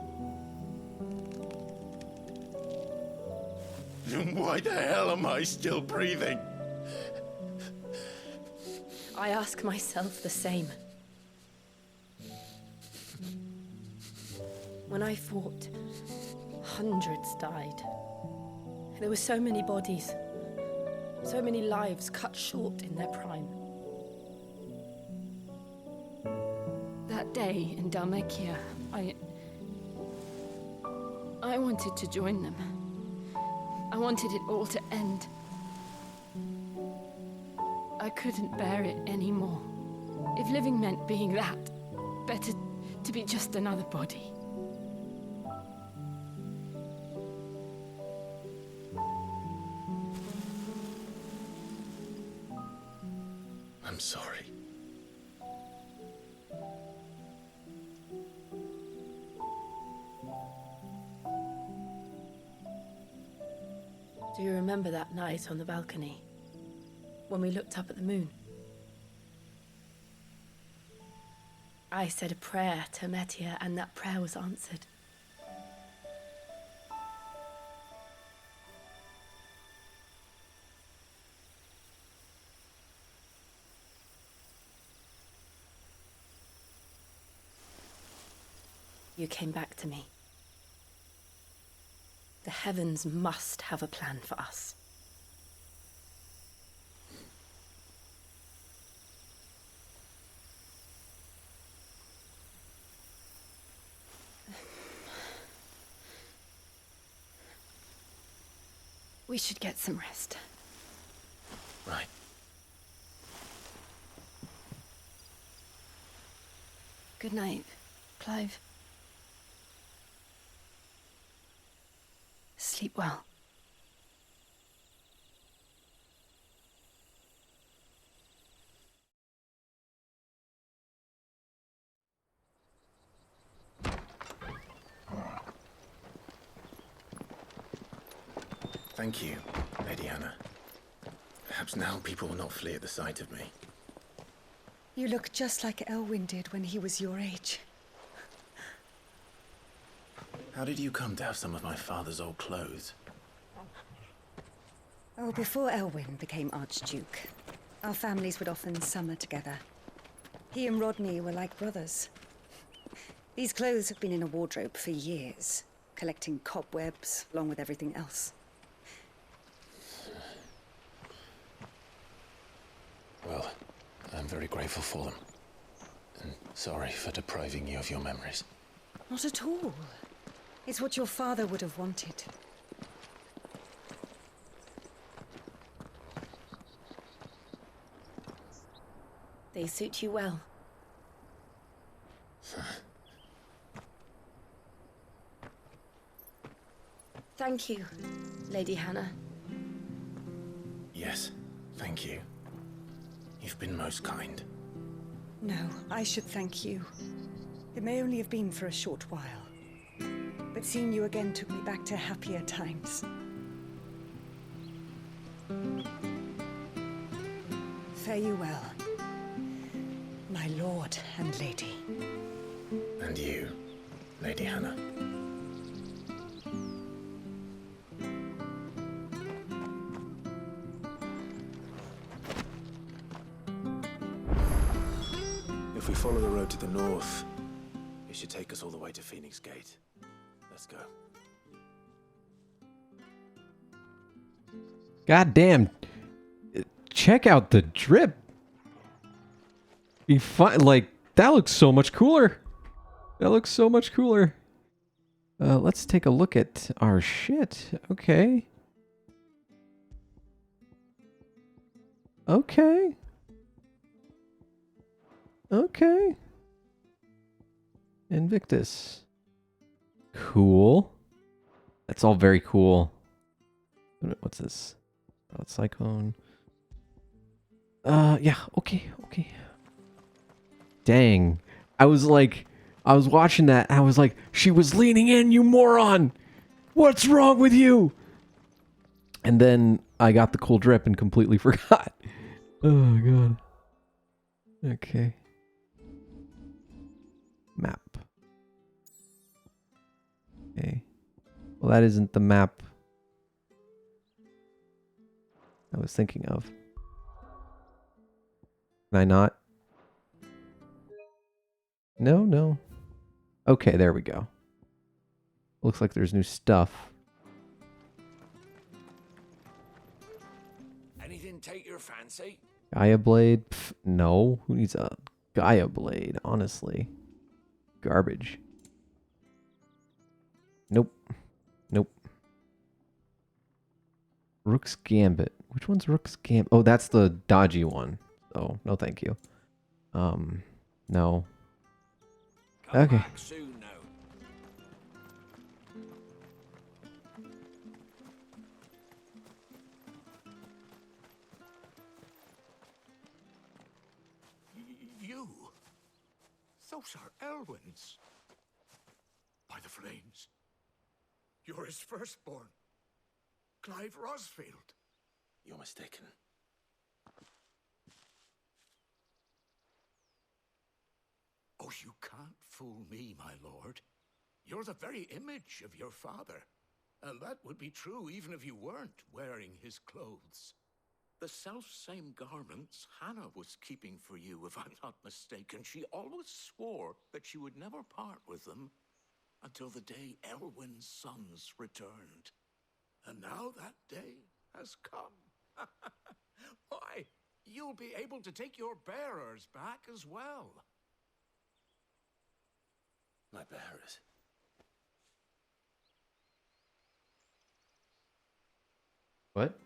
then why the hell am I still breathing? I ask myself the same. When I fought, hundreds died. There were so many bodies, so many lives cut short in their prime. That day in Dalmekia, I wanted to join them. I wanted it all to end. I couldn't bear it anymore. If living meant being that, better to be just another body. I'm sorry. Do you remember that night on the balcony? When we looked up at the moon? I said a prayer to Metia, and that prayer was answered. You came back to me. The heavens must have a plan for us. We should get some rest. Right. Good night, Clive. Sleep well. Thank you, Lady Hannah. Perhaps now people will not flee at the sight of me. You look just like Elwyn did when he was your age. How did you come to have some of my father's old clothes? Oh, before Elwyn became Archduke, our families would often summer together. He and Rodney were like brothers. These clothes have been in a wardrobe for years, collecting cobwebs along with everything else. Well, I'm very grateful for them. And sorry for depriving you of your memories. Not at all. It's what your father would have wanted. They suit you well. Thank you, Lady Hannah. Yes, thank you. You've been most kind. No, I should thank you. It may only have been for a short while, but seeing you again took me back to happier times. Fare you well, my lord and lady. And you, Lady Hannah. If we follow the road to the north, it should take us all the way to Phoenix Gate. Let's go. God damn. Check out the drip. Like, that looks so much cooler. That looks so much cooler. Let's take a look at our shit. Okay. Okay. Okay. Invictus. Cool. That's all very cool. What's this? Oh, Cyclone. Yeah, okay. Dang. I was watching that, and I was like, she was leaning in, you moron! What's wrong with you? And then I got the cool drip and completely forgot. Oh, God. Okay. Map. Okay. Well, that isn't the map I was thinking of. Can I not? No. Okay, there we go. Looks like there's new stuff. Anything take your fancy? Gaia Blade? Pff, no. Who needs a Gaia Blade, honestly? Garbage. Nope. Rook's Gambit. Which one's Rook's Gambit? Oh, that's the dodgy one. Oh, no thank you. No. Come Okay. back soon now. Elwyn's. By the flames. You're his firstborn. Clive Rosfield. You're mistaken. Oh, you can't fool me, my lord. You're the very image of your father. And that would be true even if you weren't wearing his clothes. The self-same garments Hannah was keeping for you, if I'm not mistaken. She always swore that she would never part with them until the day Elwyn's sons returned. And now that day has come. Why, you'll be able to take your bearers back as well. My bearers? What?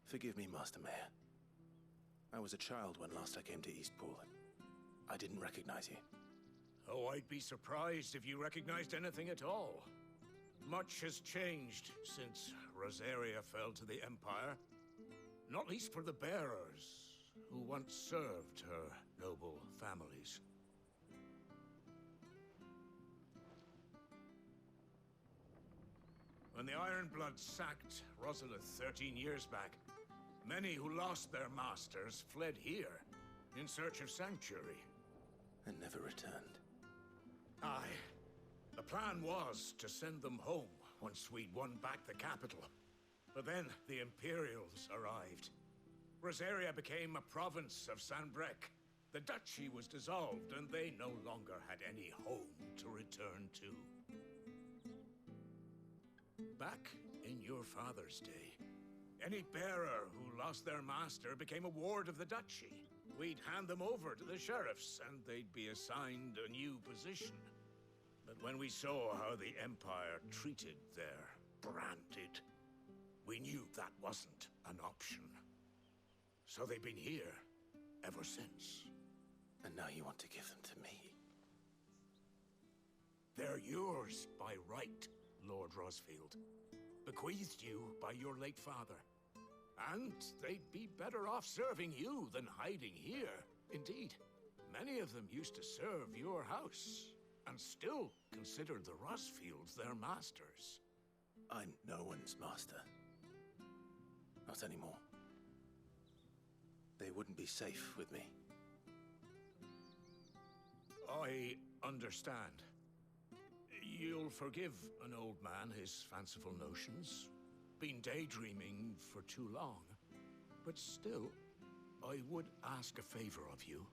Forgive me, Master Mayor. I was a child when last I came to Eastpool. I didn't recognize you. Oh, I'd be surprised if you recognized anything at all. Much has changed since Rosaria fell to the Empire. Not least for the bearers, who once served her noble families. When the Ironbloods sacked Rosalith 13 years back, many who lost their masters fled here in search of sanctuary. And never returned. Aye. The plan was to send them home once we'd won back the capital. But then the Imperials arrived. Rosaria became a province of Sanbreque. The duchy was dissolved, and they no longer had any home to return to. Back in your father's day, any bearer who lost their master became a ward of the duchy. We'd hand them over to the sheriffs, and they'd be assigned a new position. But when we saw how the Empire treated their branded, we knew that wasn't an option. So they've been here ever since. And now you want to give them to me? They're yours by right, Lord Rosfield. Bequeathed you by your late father. And they'd be better off serving you than hiding here. Indeed, many of them used to serve your house, and still considered the Rosfields their masters. I'm no one's master. Not anymore. They wouldn't be safe with me. I understand. You'll forgive an old man his fanciful notions. Been daydreaming for too long. But still, I would ask a favor of you.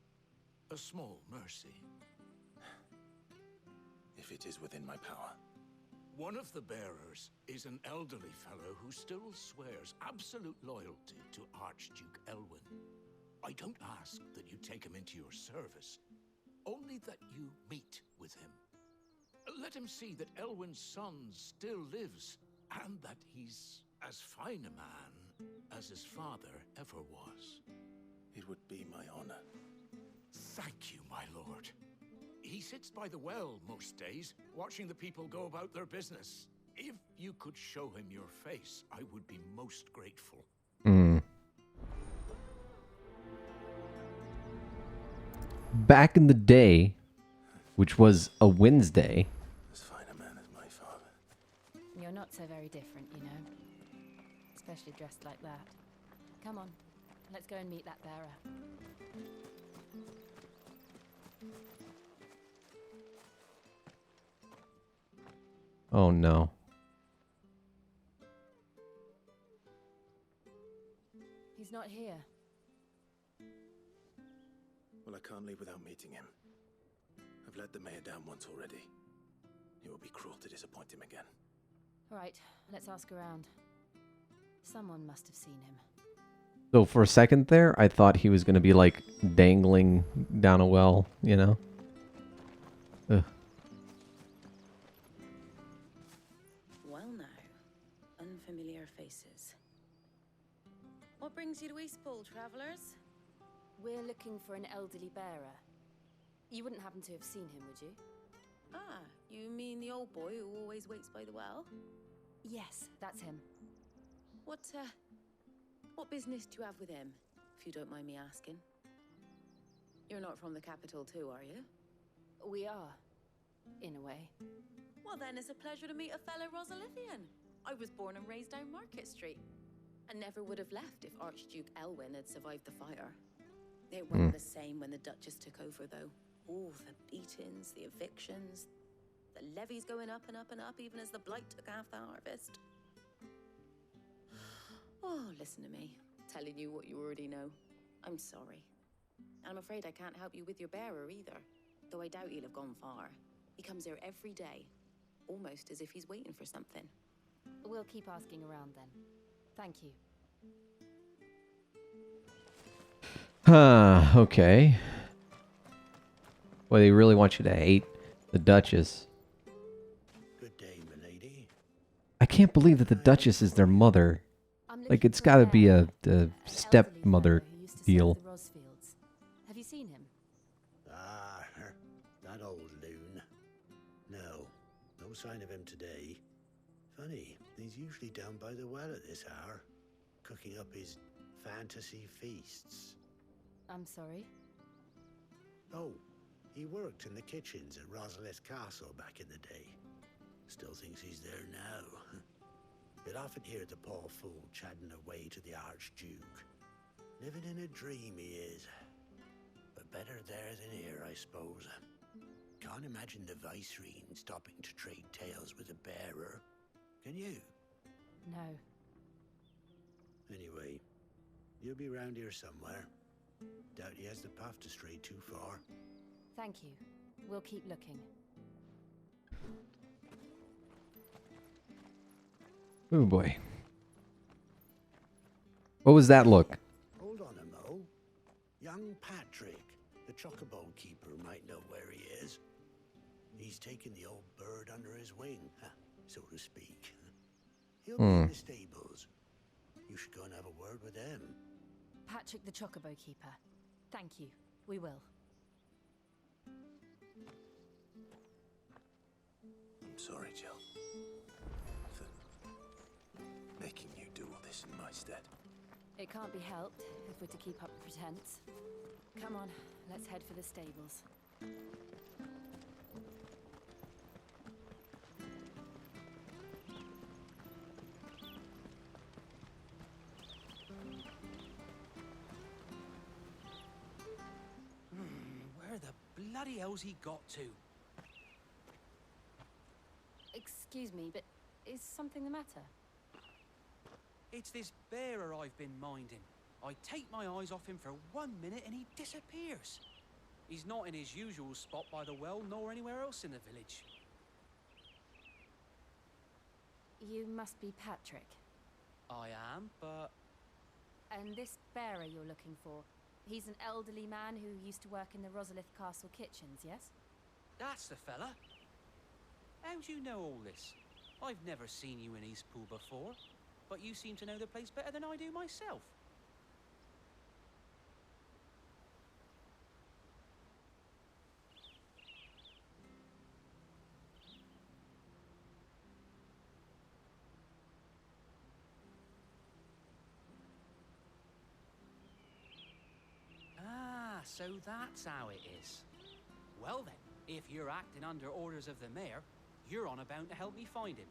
A small mercy. If it is within my power. One of the bearers is an elderly fellow who still swears absolute loyalty to Archduke Elwyn. I don't ask that you take him into your service, only that you meet with him. Let him see that Elwyn's son still lives, and that he's as fine a man as his father ever was. It would be my honor. Thank you, my lord. He sits by the well most days, watching the people go about their business. If you could show him your face, I would be most grateful. Back in the day, which was a Wednesday. As fine a man as my father. You're not so very different, you know. Especially dressed like that. Come on, let's go and meet that bearer. Oh no. He's not here. Well, I can't leave without meeting him. I've let the mayor down once already. It would be cruel to disappoint him again. Right, let's ask around. Someone must have seen him. So for a second there, I thought he was going to be like dangling down a well, you know? Ugh. Well now, unfamiliar faces. What brings you to Eastpool, travellers? We're looking for an elderly bearer. You wouldn't happen to have seen him, would you? Ah, you mean the old boy who always waits by the well? Yes, that's him. What business do you have with him, if you don't mind me asking? You're not from the capital too, are you? We are, in a way. Well, then it's a pleasure to meet a fellow Rosalithian. I was born and raised down Market Street, and never would have left if Archduke Elwyn had survived the fire. It wasn't the same when the Duchess took over, though. Oh, the beatings, the evictions, the levies going up and up and up, even as the blight took half the harvest. Oh, listen to me, telling you what you already know. I'm sorry. I'm afraid I can't help you with your bearer either, though I doubt he'll have gone far. He comes here every day, almost as if he's waiting for something. We'll keep asking around then. Thank you. Okay. Well, they really want you to hate the Duchess. Good day, milady. I can't believe that the Duchess is their mother. Like, it's gotta be a stepmother deal. Have you seen him? Ah, that old loon. No sign of him today. Funny, he's usually down by the well at this hour, cooking up his fantasy feasts. I'm sorry? Oh, he worked in the kitchens at Rosalith Castle back in the day. Still thinks he's there now. You'd often hear the poor fool chatting away to the Archduke. Living in a dream he is. But better there than here, I suppose. Can't imagine the Viceroy stopping to trade tales with a bearer. Can you? No. Anyway, you'll be round here somewhere. Doubt he has the path to stray too far. Thank you. We'll keep looking. Oh boy. What was that look? Hold on a mo. Young Patrick, the chocobo keeper, might know where he is. He's taken the old bird under his wing, so to speak. He'll be in the stables. You should go and have a word with them. Patrick the Chocobo Keeper. Thank you. We will. I'm sorry, Jill. For making you do all this in my stead. It can't be helped if we're to keep up the pretense. Come on, let's head for the stables. Where the bloody hell's he got to? Excuse me, but is something the matter? It's this bearer I've been minding. I take my eyes off him for 1 minute and he disappears. He's not in his usual spot by the well, nor anywhere else in the village. You must be Patrick. I am, but... And this bearer you're looking for, he's an elderly man who used to work in the Rosalith Castle kitchens, yes? That's the fella. How'd you know all this? I've never seen you in Eastpool before, but you seem to know the place better than I do myself. Ah, so that's how it is. Well then, if you're acting under orders of the mayor, you're on about to help me find him.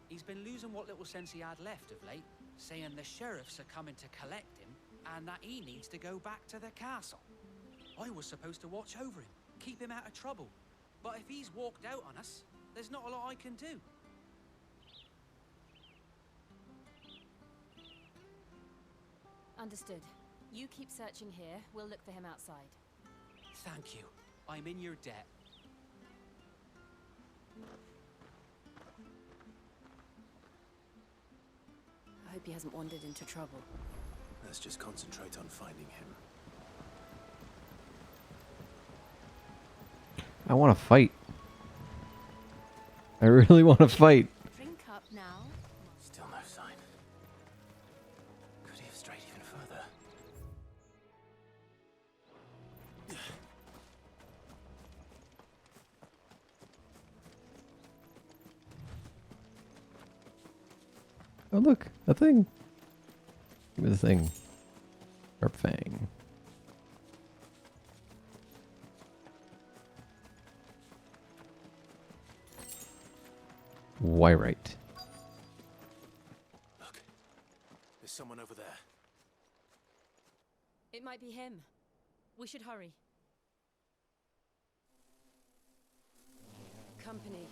He's been losing what little sense he had left of late, saying the sheriffs are coming to collect him and that he needs to go back to the castle. I was supposed to watch over him, keep him out of trouble. But if he's walked out on us, there's not a lot I can do. Understood. You keep searching here, we'll look for him outside. Thank you. I'm in your debt. I hope he hasn't wandered into trouble. Let's just concentrate on finding him. I want to fight. I really want to fight. Drink up now. Still no sign. Could he have strayed even further? Oh look, a thing. Give me the thing. Sharp Fang. Wyrite. Look, there's someone over there. It might be him. We should hurry. Company.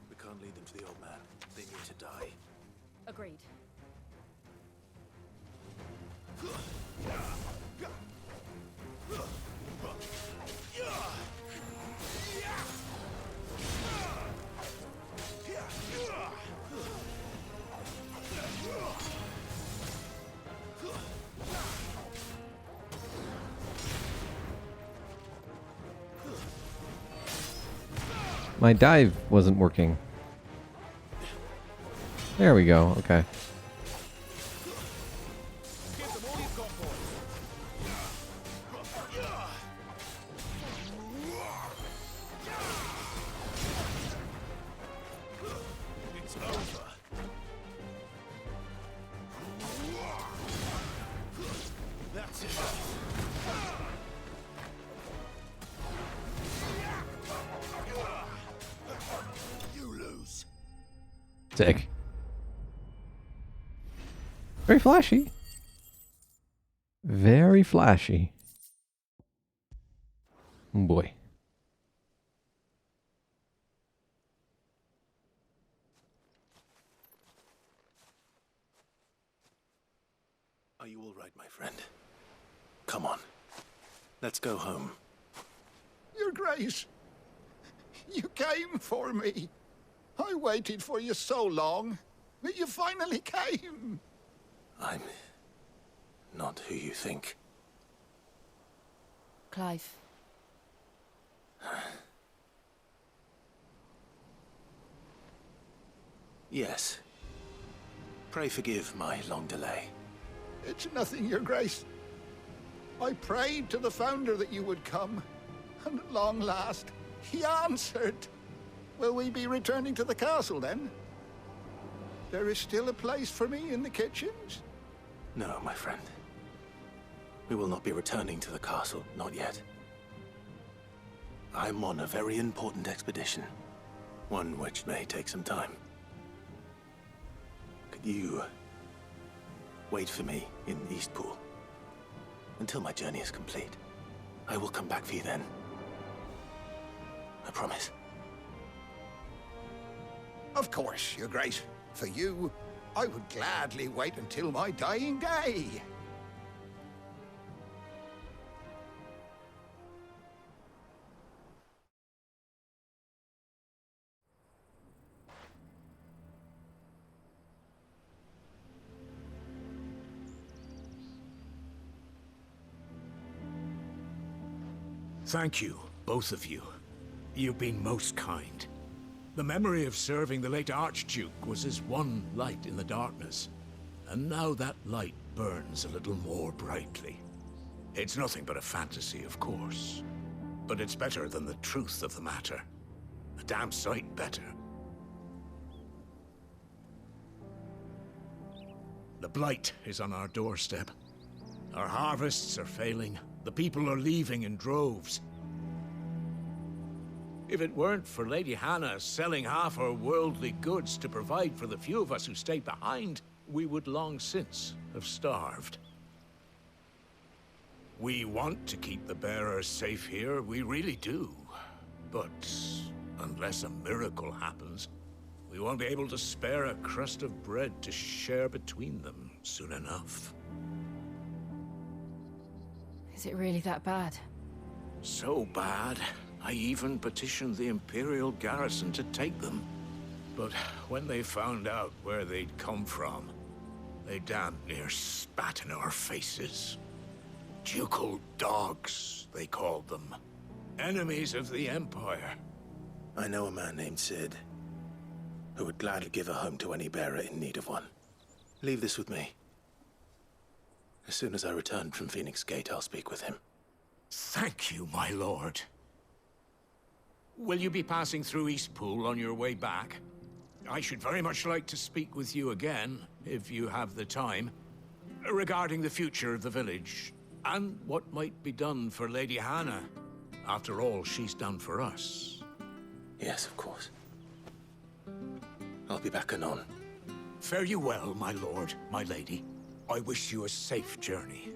We can't lead them to the old man. They need to die. Agreed. My dive wasn't working. There we go. Okay. It's over. That's it. You lose. Sick. Very flashy. Very flashy. Oh boy. Are you all right, my friend? Come on. Let's go home. Your Grace, you came for me. I waited for you so long, but you finally came. I'm not who you think. Clive. Yes. Pray forgive my long delay. It's nothing, Your Grace. I prayed to the Founder that you would come, and at long last, he answered. Will we be returning to the castle, then? There is still a place for me in the kitchens? No, my friend. We will not be returning to the castle, not yet. I'm on a very important expedition. One which may take some time. Could you wait for me in Eastpool until my journey is complete? I will come back for you then. I promise. Of course, Your Grace. For you, I would gladly wait until my dying day. Thank you, both of you. You've been most kind. The memory of serving the late Archduke was as one light in the darkness, and now that light burns a little more brightly. It's nothing but a fantasy, of course, but it's better than the truth of the matter. A damn sight better. The blight is on our doorstep. Our harvests are failing. The people are leaving in droves. If it weren't for Lady Hannah selling half her worldly goods to provide for the few of us who stayed behind, we would long since have starved. We want to keep the bearers safe here, we really do. But unless a miracle happens, we won't be able to spare a crust of bread to share between them soon enough. Is it really that bad? So bad, I even petitioned the Imperial garrison to take them. But when they found out where they'd come from, they damn near spat in our faces. Ducal dogs, they called them. Enemies of the Empire. I know a man named Sid, who would gladly give a home to any bearer in need of one. Leave this with me. As soon as I return from Phoenix Gate, I'll speak with him. Thank you, my lord. Will you be passing through Eastpool on your way back? I should very much like to speak with you again, if you have the time. regarding the future of the village, and what might be done for Lady Hannah. After all, she's done for us. Yes, of course. I'll be back anon. Fare you well, my lord, my lady. I wish you a safe journey.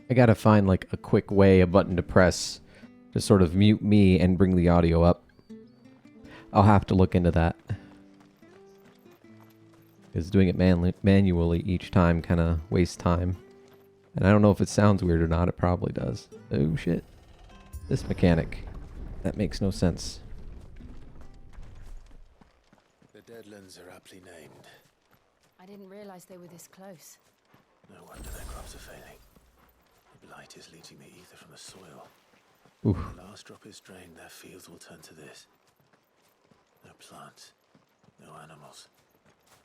I gotta find like a quick way, a button to press to sort of mute me and bring the audio up. I'll have to look into that. Because doing it manually each time kind of wastes time. And I don't know if it sounds weird or not. It probably does. Oh shit. This mechanic. That makes no sense. The Deadlands are aptly named. I didn't realize they were this close. No wonder their crops are failing. The blight is leaching the ether from the soil. Oof. When the last drop is drained, their fields will turn to this. No plants, no animals,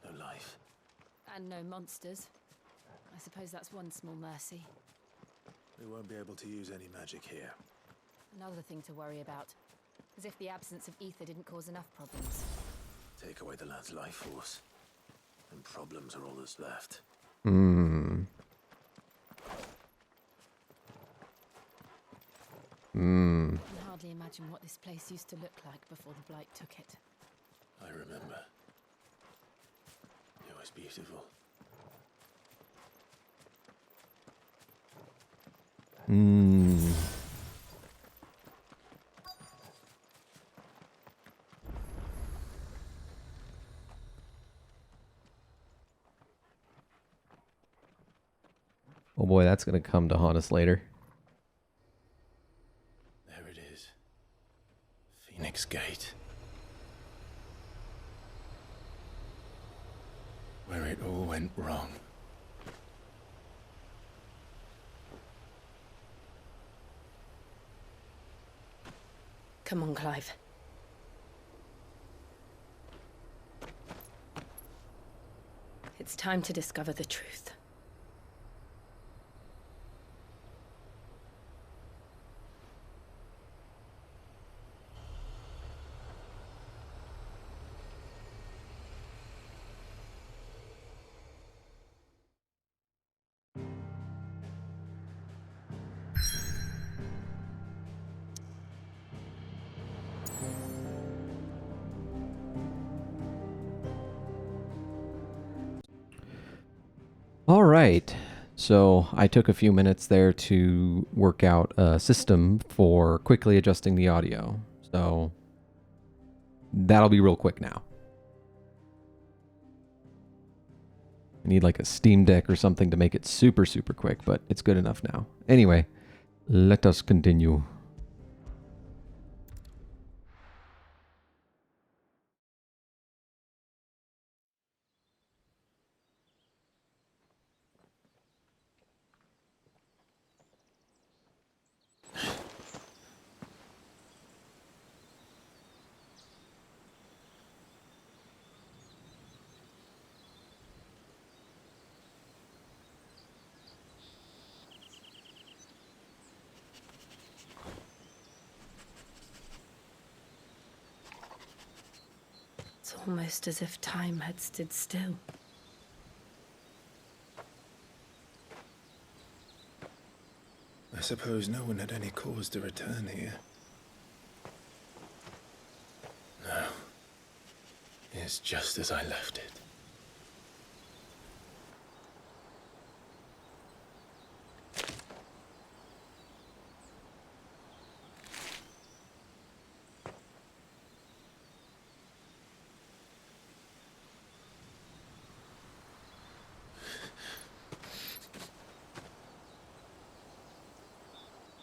no life. And no monsters. I suppose that's one small mercy. We won't be able to use any magic here. Another thing to worry about. As if the absence of ether didn't cause enough problems. Take away the land's life force, and problems are all that's left. Hmm. Hmm. I can hardly imagine what this place used to look like before the blight took it. I remember. It was beautiful. Hmm. Oh boy, that's gonna come to haunt us later. There it is. Phoenix Gate. Where it all went wrong. Come on, Clive. It's time to discover the truth. All right. So I took a few minutes there to work out a system for quickly adjusting the audio. So that'll be real quick now. I need like a Steam Deck or something to make it super, super quick, but it's good enough now. Anyway, let us continue. It's almost as if time had stood still. I suppose no one had any cause to return here. No. It's just as I left it.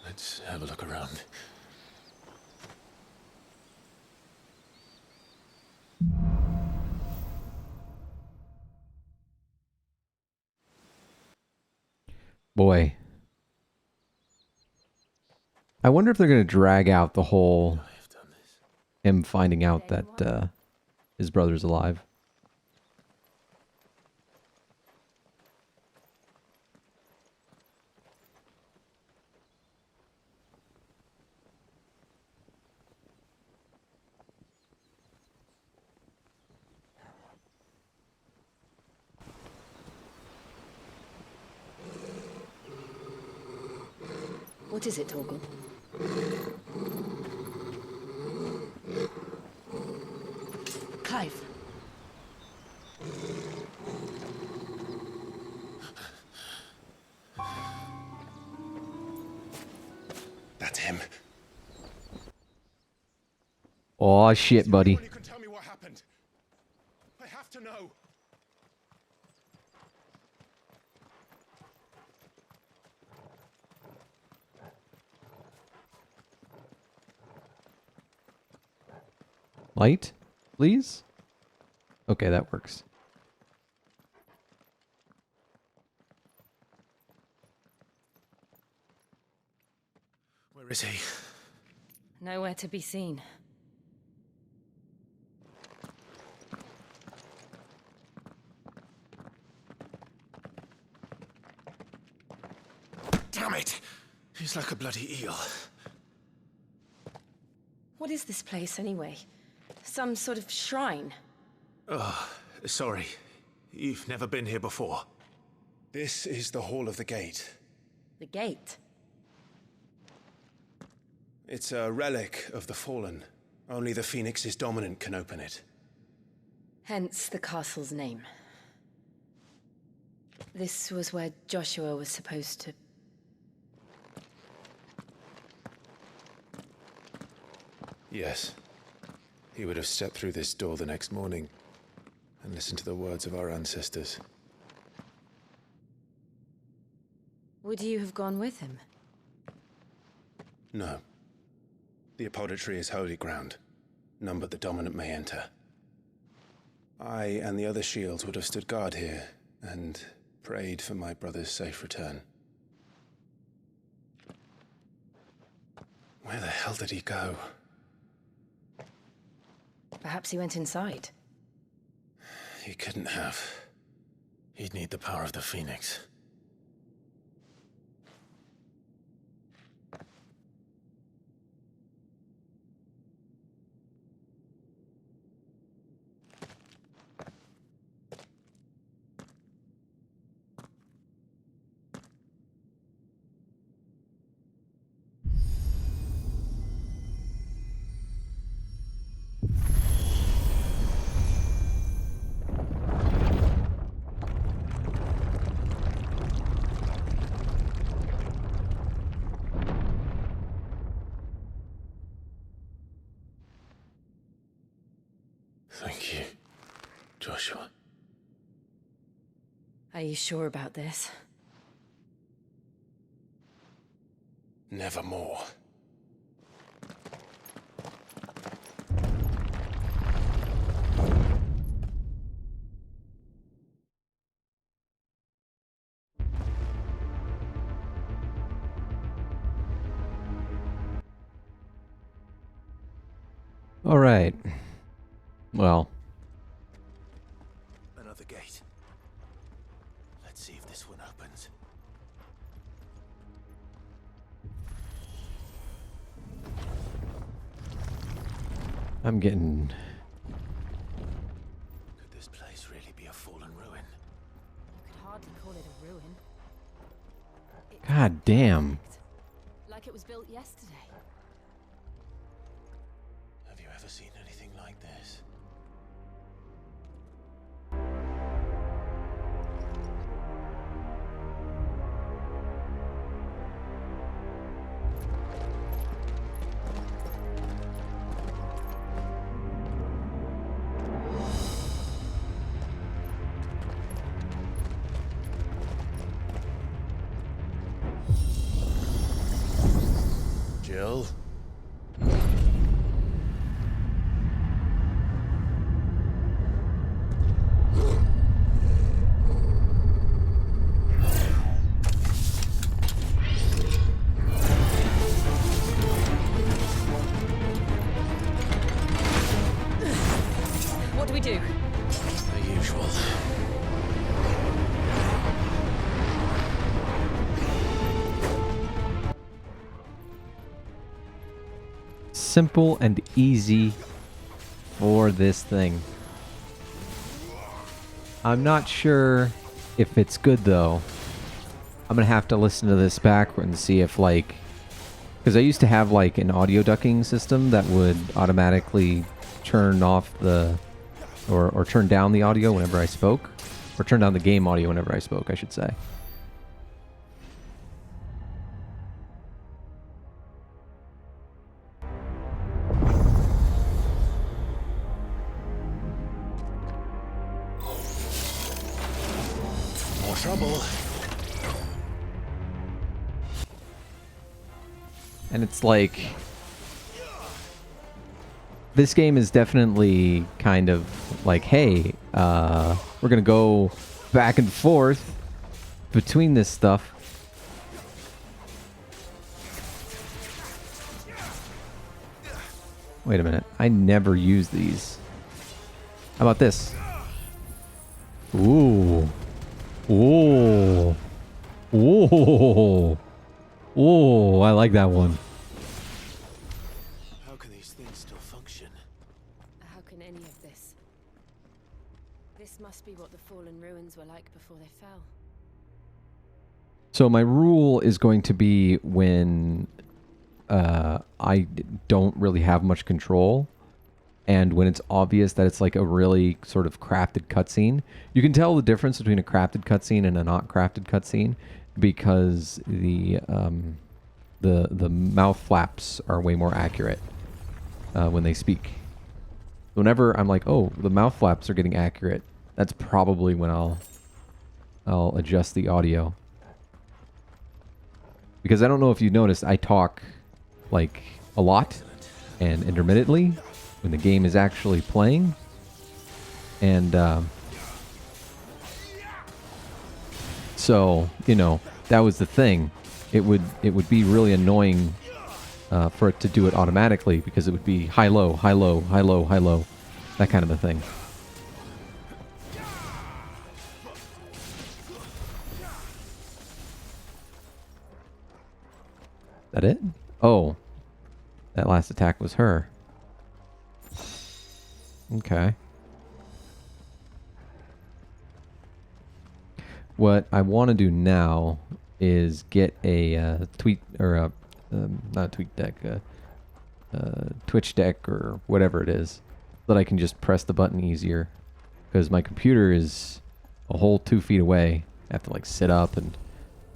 Let's have a look around. Boy. I wonder if they're going to drag out the whole him finding out that his brother's alive. What is it, Torgal? Clive. That's him. Oh shit, buddy. You can tell me what happened. I have to know. Light, please? Okay, that works. Where is he? Nowhere to be seen. Damn it! He's like a bloody eel. What is this place, anyway? Some sort of shrine? Oh, sorry. You've never been here before. This is the Hall of the Gate. The gate? It's a relic of the Fallen. Only the Phoenix's dominant can open it. Hence the castle's name. This was where Joshua was supposed to... Yes. He would have stepped through this door the next morning and listened to the words of our ancestors. Would you have gone with him? No. The apodatory is holy ground. None but the dominant may enter. I and the other shields would have stood guard here and prayed for my brother's safe return. Where the hell did he go? Perhaps he went inside. He couldn't have. He'd need the power of the Phoenix. Thank you, Joshua. Are you sure about this? Nevermore. All right. Well. Another gate. Let's see if this one opens. I'm getting... Could this place really be a fallen ruin? You could hardly call it a ruin. God damn. Like it was built yesterday. Have you ever seen anything like this? Jill? simple and easy for this thing. I'm not sure if it's good though. I'm gonna have to listen to this back and see if like, because I used to have like an audio ducking system that would automatically turn off the, or turn down the audio whenever I spoke, or turn down the game audio whenever I spoke, I should say. More trouble. And it's like, this game is definitely kind of like, hey, we're gonna go back and forth between this stuff. Wait a minute, I never use these. How about this? Ooh. Ooh. Ooh. Ooh, I like that one. How can these things still function? How can any of this? This must be what the fallen ruins were like before they fell. So my rule is going to be when I don't really have much control, and when it's obvious that it's like a really sort of crafted cutscene. You can tell the difference between a crafted cutscene and a not crafted cutscene because the mouth flaps are way more accurate when they speak. Whenever I'm like, oh, the mouth flaps are getting accurate, that's probably when I'll adjust the audio. Because I don't know if you noticed, I talk like a lot and intermittently when the game is actually playing. And so, you know, that was the thing. It would be really annoying for it to do it automatically because it would be high low, high low, high low, high low, that kind of a thing. That it? Oh, that last attack was her. Okay. What I want to do now is get a tweet or a not a tweet deck, Twitch deck or whatever it is, so that I can just press the button easier. Because my computer is a whole 2 feet away. I have to like sit up and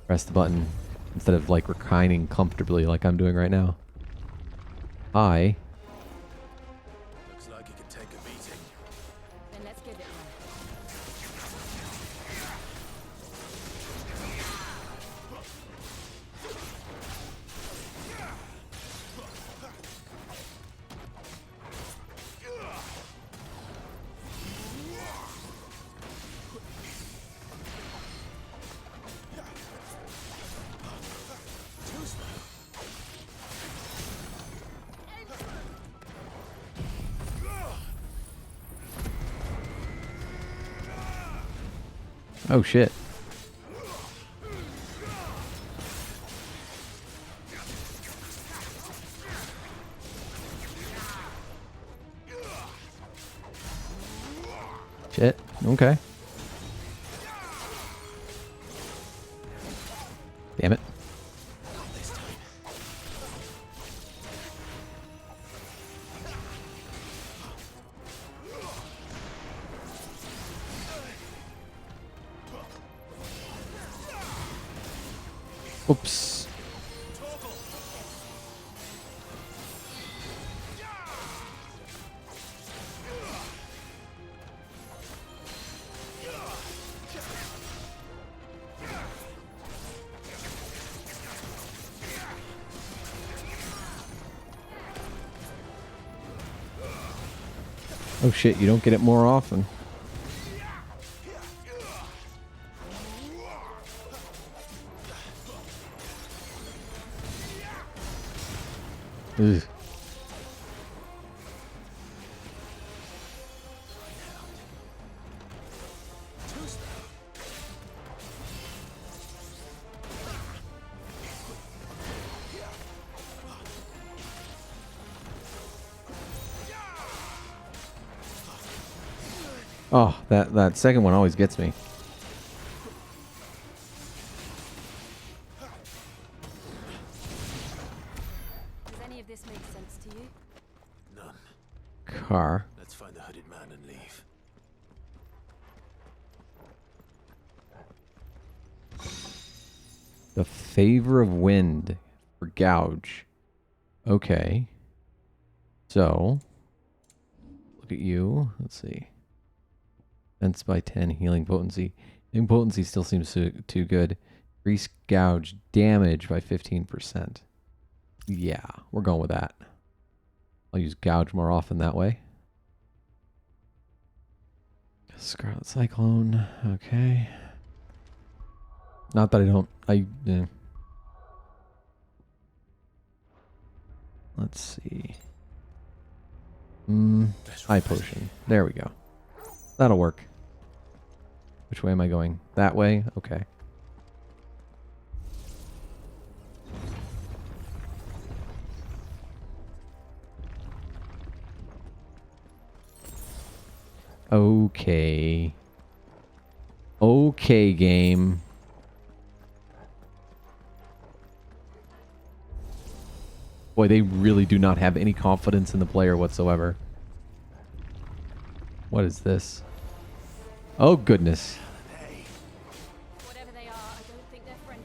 press the button instead of like reclining comfortably like I'm doing right now. Hi. Looks like it could take a beating. Then let's give it one. Oh shit. Shit. Okay. Damn it. Oops. Oh shit, you don't get it more often. Ugh. Oh, that second one always gets me. Does any of this make sense to you? None. Car. Let's find the hooded man and leave. The favor of wind for gouge. Okay. So, look at you. Let's see. Defense by 10, healing potency. Healing potency still seems too good. Increase gouge damage by 15%. Yeah, we're going with that. I'll use gouge more often that way. Scarlet Cyclone. Okay. Not that I don't... yeah. Let's see. High potion. There we go. That'll work. Which way am I going? That way? Okay. Okay. Okay, game. Boy, they really do not have any confidence in the player whatsoever. What is this? Oh, goodness. Whatever they are, I don't think they're friendly.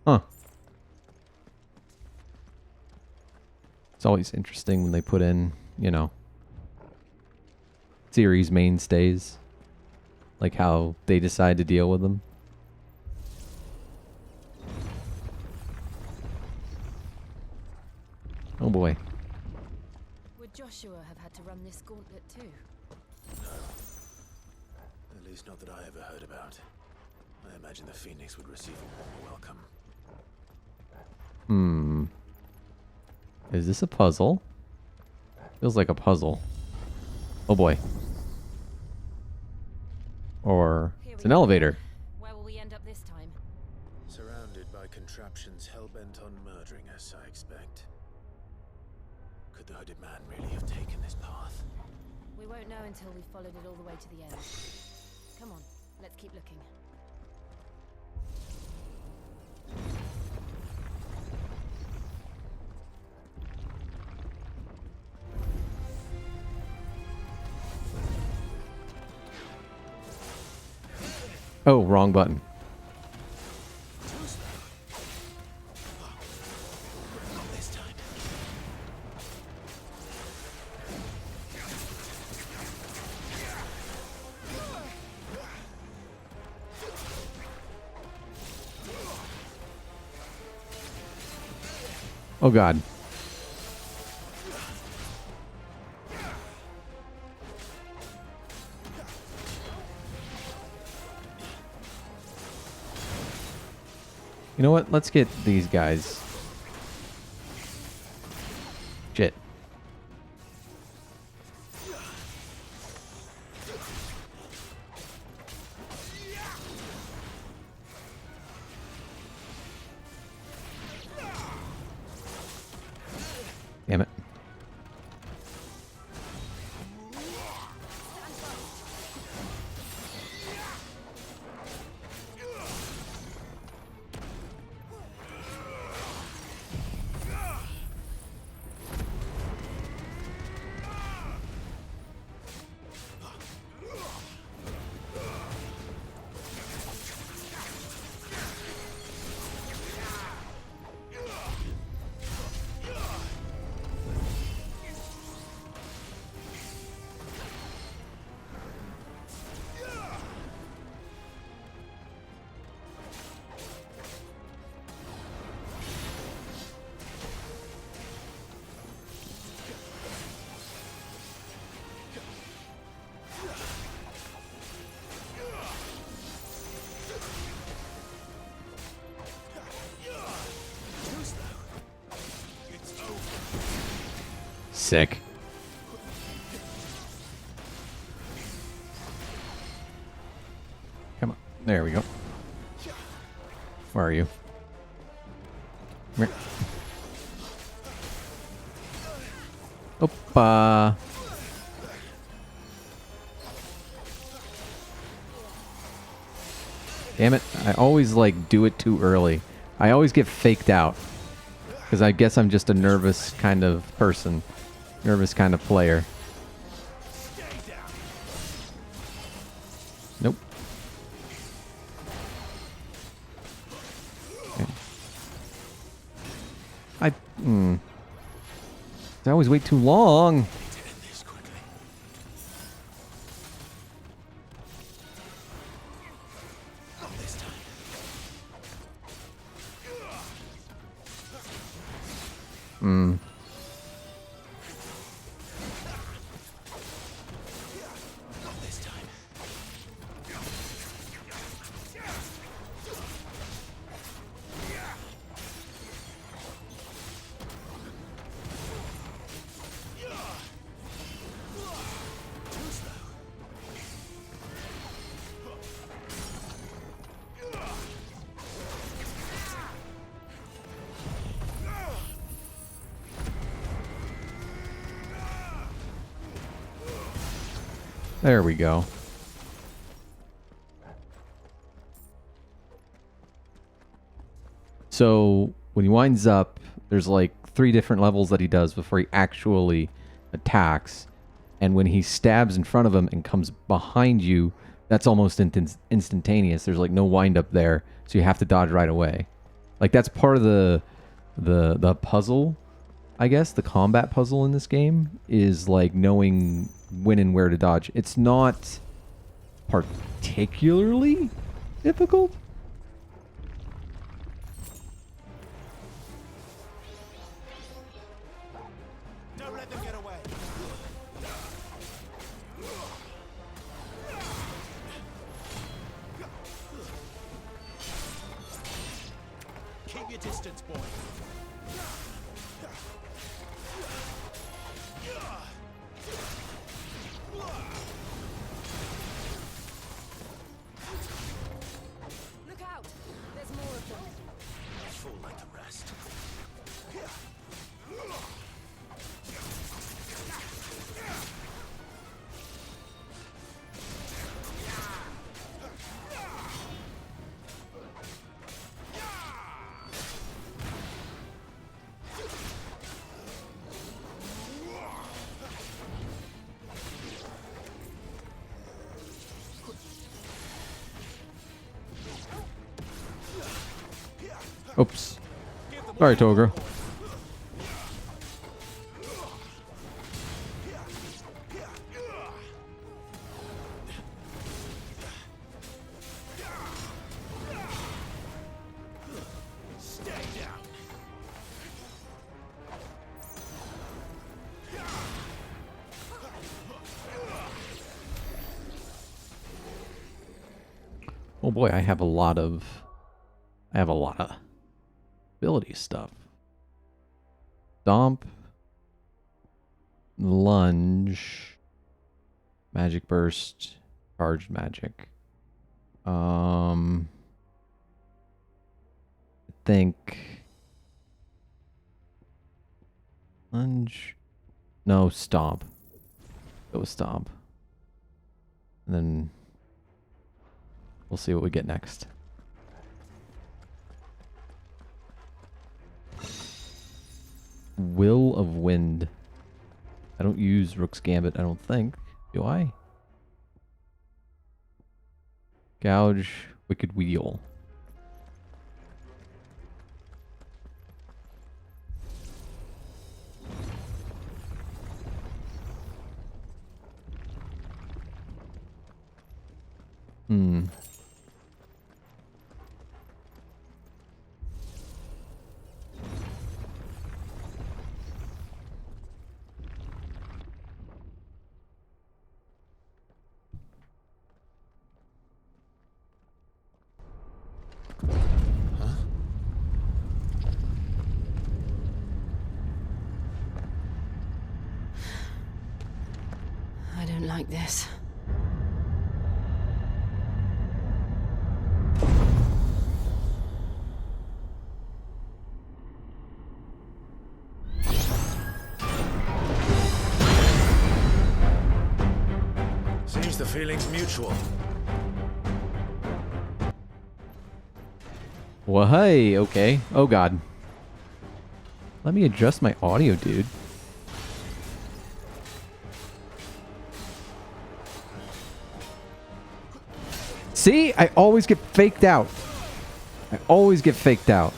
Huh. It's always interesting when they put in, you know, series mainstays. Like how they decide to deal with them. Oh boy. Would Joshua have had to run this gauntlet too? No. At least not that I ever heard about. I imagine the Phoenix would receive a warm welcome. Is this a puzzle? Feels like a puzzle. Oh boy. Or it's an elevator. Where will we end up this time? Surrounded by contraptions hell-bent on murdering us, I expect. Could the hooded man really have taken this path? We won't know until we've followed it all the way to the end. Come on, let's keep looking. Oh, wrong button. Oh God. You know what? Let's get these guys. Shit. Damn it. sick. Come on. There we go. Where are you? Come here. Oppa. Damn it. I always, like, do it too early. I always get faked out. Because I guess I'm just a nervous kind of person. Nervous kind of player. Nope. Okay. I always wait too long. There we go. So when he winds up, there's like 3 different levels that he does before he actually attacks. And when he stabs in front of him and comes behind you, that's almost instantaneous. There's like no wind up there, so you have to dodge right away. Like that's part of the puzzle, I guess. The combat puzzle in this game is like knowing when and where to dodge. It's not particularly difficult. Don't let them get away. Keep your distance, boy. Look out! There's more of them. Fall like the rest. Oops. Sorry, Togro. Stay down. Oh boy, I have a lot of ability stuff. Stomp, lunge, magic burst, charged magic. I think lunge. No, stomp. Go with stomp. And then we'll see what we get next. Will of Wind. I don't use Rook's Gambit, I don't think. Do I? Gouge, Wicked Wheel. don't like this. Seems the feeling's mutual. Well, hey, okay. Oh, God. Let me adjust my audio, dude. See? I always get faked out. I always get faked out.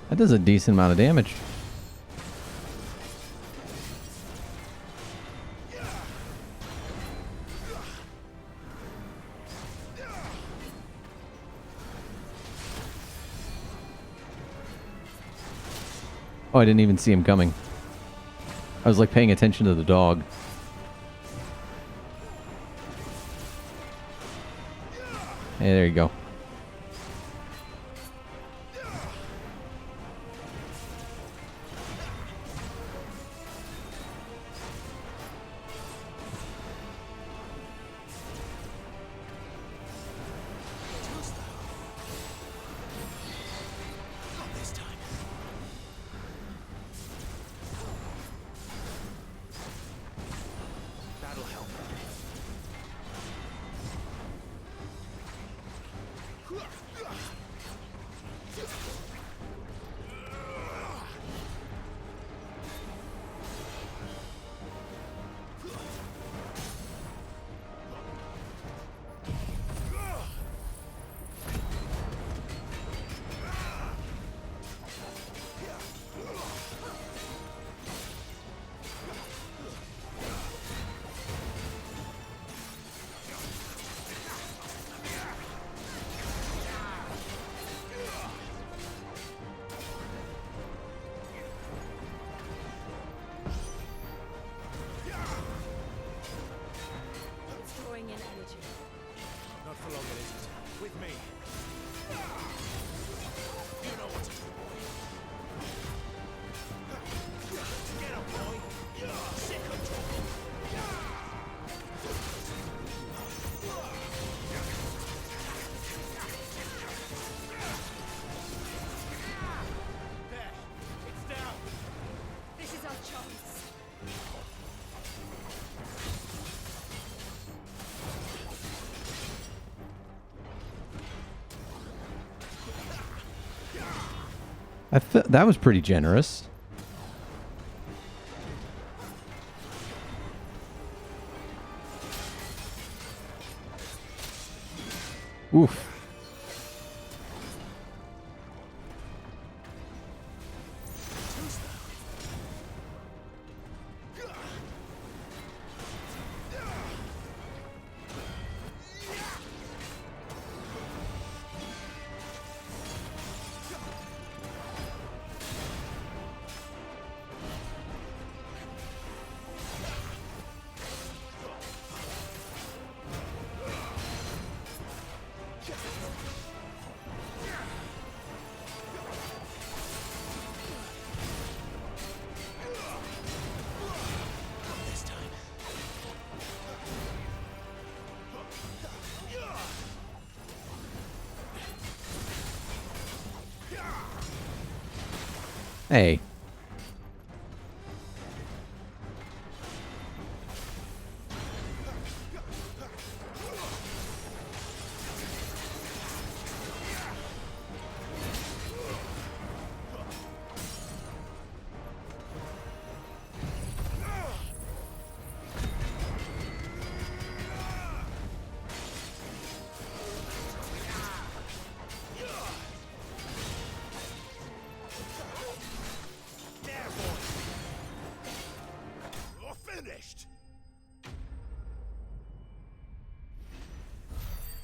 That does a decent amount of damage. Oh, I didn't even see him coming. I was like paying attention to the dog. Hey, there you go. That was pretty generous. Oof. Hey.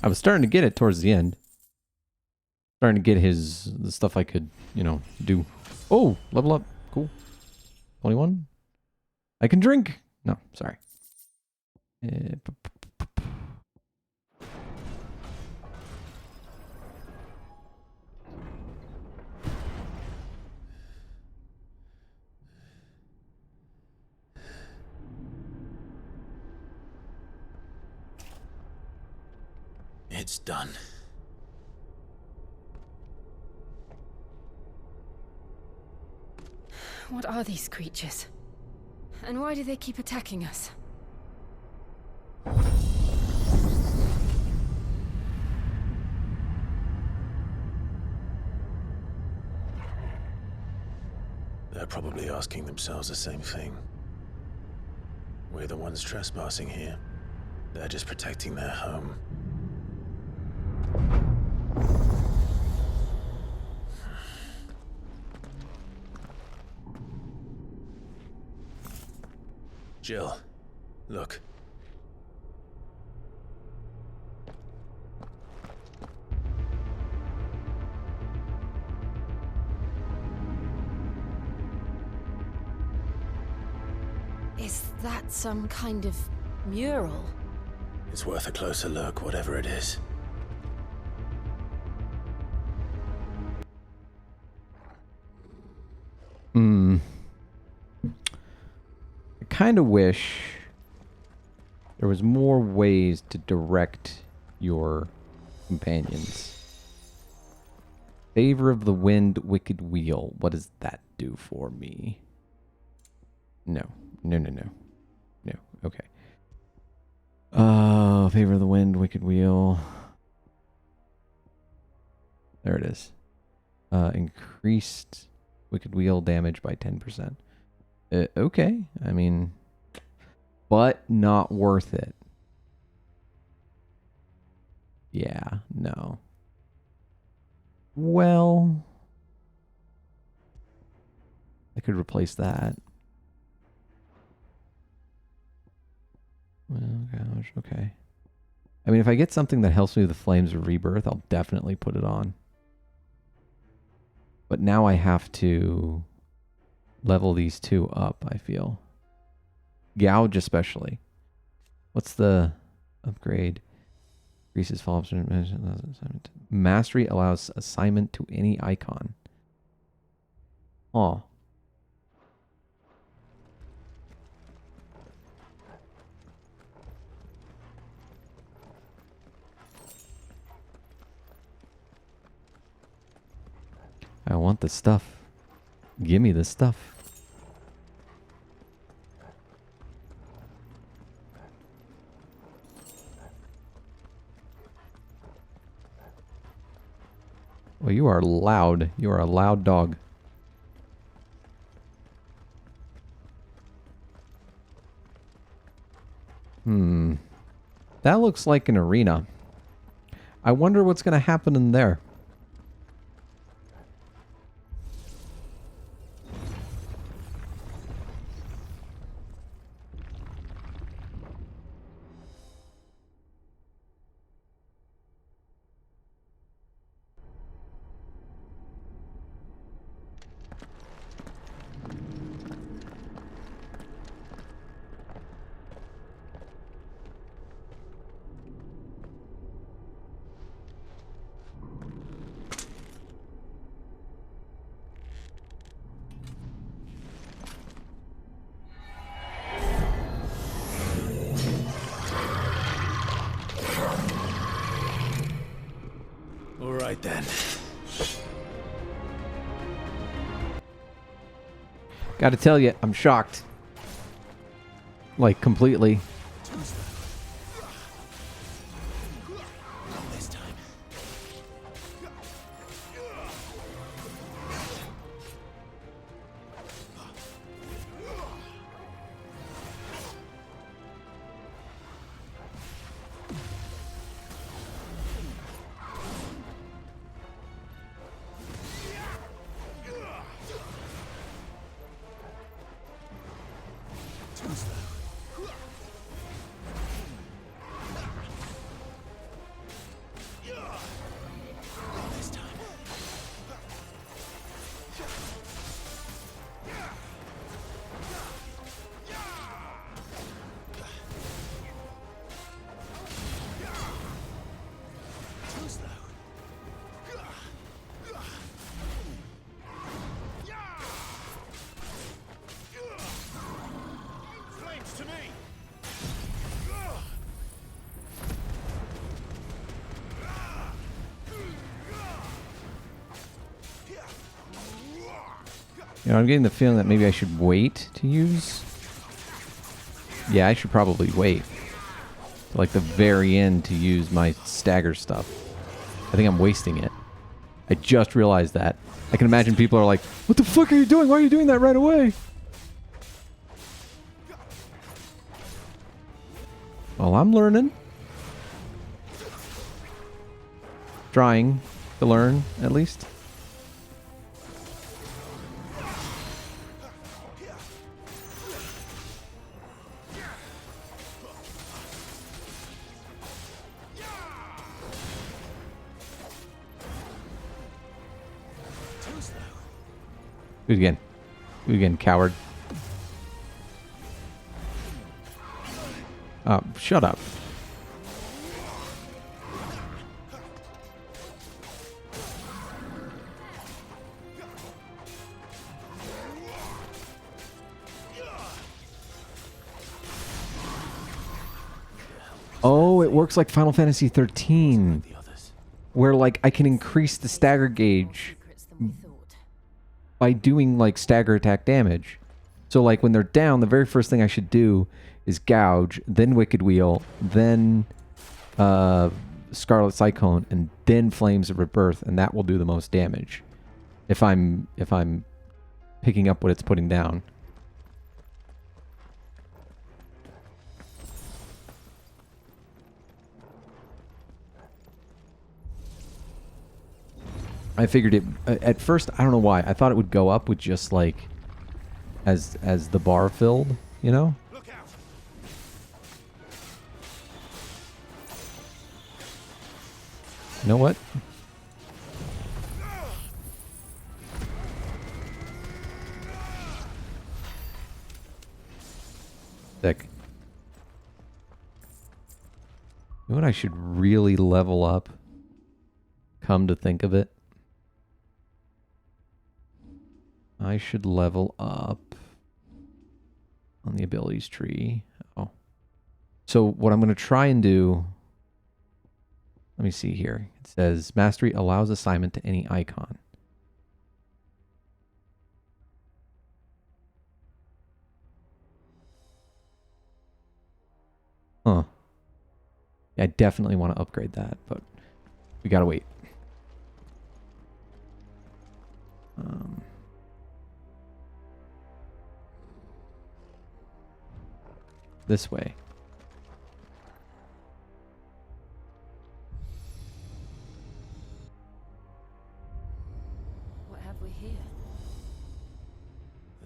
I was starting to get it towards the end. Starting to get the stuff I could, do. Oh, level up. Cool. 21. I can drink. No, sorry. It's done. What are these creatures? And why do they keep attacking us? They're probably asking themselves the same thing. We're the ones trespassing here. They're just protecting their home. Jill, look. Is that some kind of mural? It's worth a closer look, whatever it is. I kind of wish there was more ways to direct your companions. Favor of the Wind, Wicked Wheel. What does that do for me? No. No. Okay. Favor of the Wind, Wicked Wheel. There it is. Increased Wicked Wheel damage by 10%. Okay. I mean, but not worth it. Yeah, no. Well, I could replace that. Well, gosh, okay. I mean, if I get something that helps me with the Flames of Rebirth, I'll definitely put it on. But now I have to level these two up, I feel. Gouge especially. What's the upgrade? Increases follow-up. Mastery allows assignment to any icon. Oh. I want the stuff. Give me the stuff. Well, you are loud. You are a loud dog. That looks like an arena. I wonder what's going to happen in there. Gotta tell you, I'm shocked. Like, completely. This time. Too slow. This time. Too slow. Flames to me. You know, I'm getting the feeling that maybe I should wait to use. Yeah, I should probably wait. To like the very end to use my stagger stuff. I think I'm wasting it. I just realized that. I can imagine people are like, what the fuck are you doing? Why are you doing that right away? Well, I'm learning. Trying to learn, at least. Do it again. Do it again, coward. Oh, shut up. Oh, it works like Final Fantasy 13, where like I can increase the stagger gauge by doing like stagger attack damage. So like when they're down, the very first thing I should do is gouge, then Wicked Wheel, then Scarlet Cyclone, and then Flames of Rebirth, and that will do the most damage. If I'm picking up what it's putting down. I figured it at first. I don't know why. I thought it would go up with just like as the bar filled, you know. You know what? Sick. You know what I should really level up? Come to think of it. I should level up on the abilities tree. Oh. So what I'm going to try and do... Let me see here. It says, Mastery allows assignment to any icon. Huh. Yeah, I definitely want to upgrade that, but we gotta wait. This way. What have we here?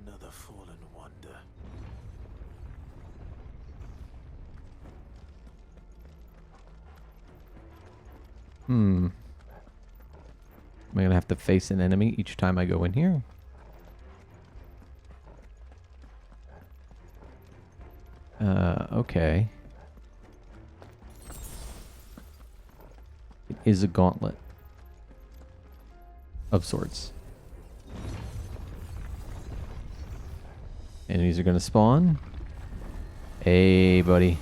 Another fallen wonder. Am I gonna have to face an enemy each time I go in here? Okay. It is a gauntlet. Of sorts. Enemies are gonna spawn. Hey, buddy.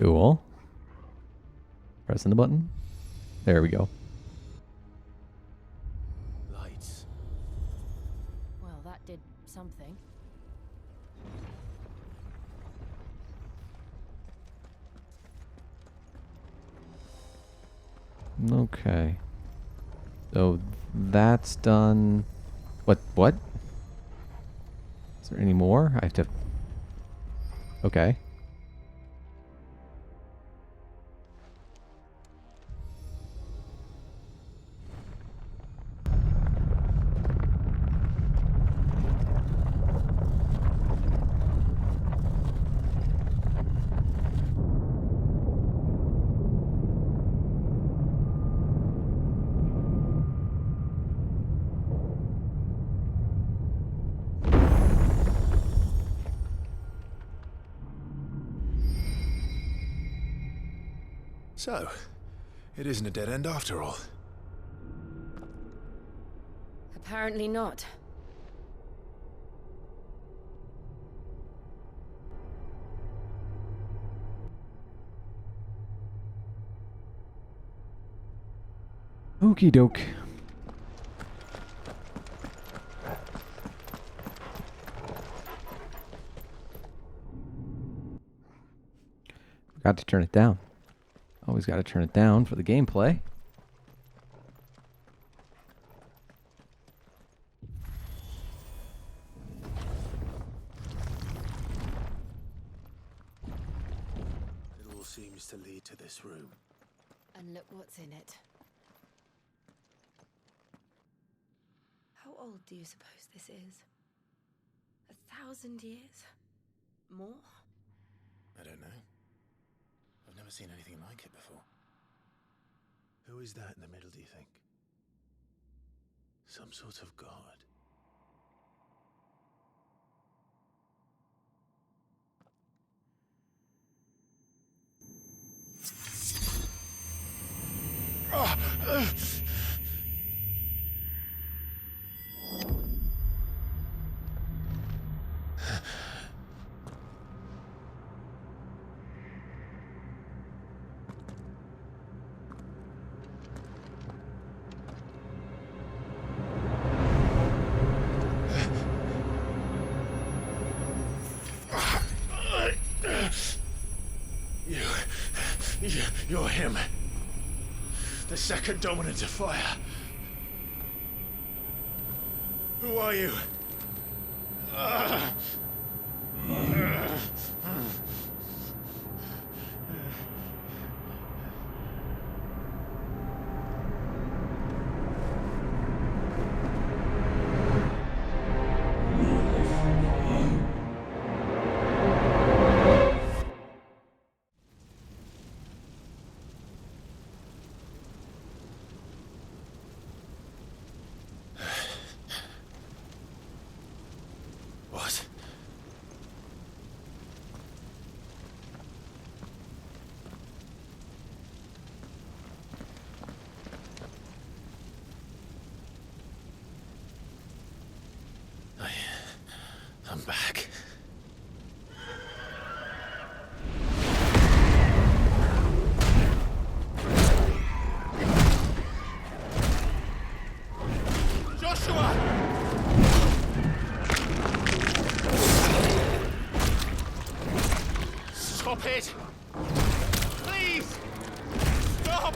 Cool. Pressing the button. There we go. Lights. Well, that did something. Okay. So that's done. What? Is there any more? I have to. Okay. So, it isn't a dead end after all. Apparently not. Okie doke. Forgot to turn it down. Always got to turn it down for the gameplay. It all seems to lead to this room. And look what's in it. How old do you suppose this is? 1,000 years? More? I don't know. I've never seen anything like it before. Who is that in the middle, do you think? Some sort of god? You're him. The second dominant of fire. Who are you? What? I'm back. Joshua! Stop it! Please! Stop!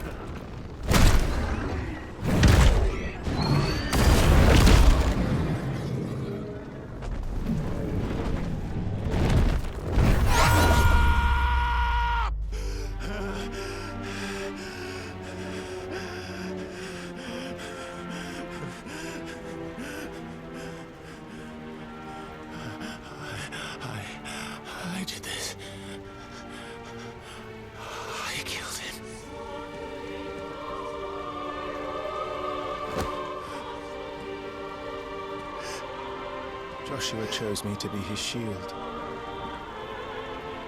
I did this. I killed him. Joshua chose me to be his shield.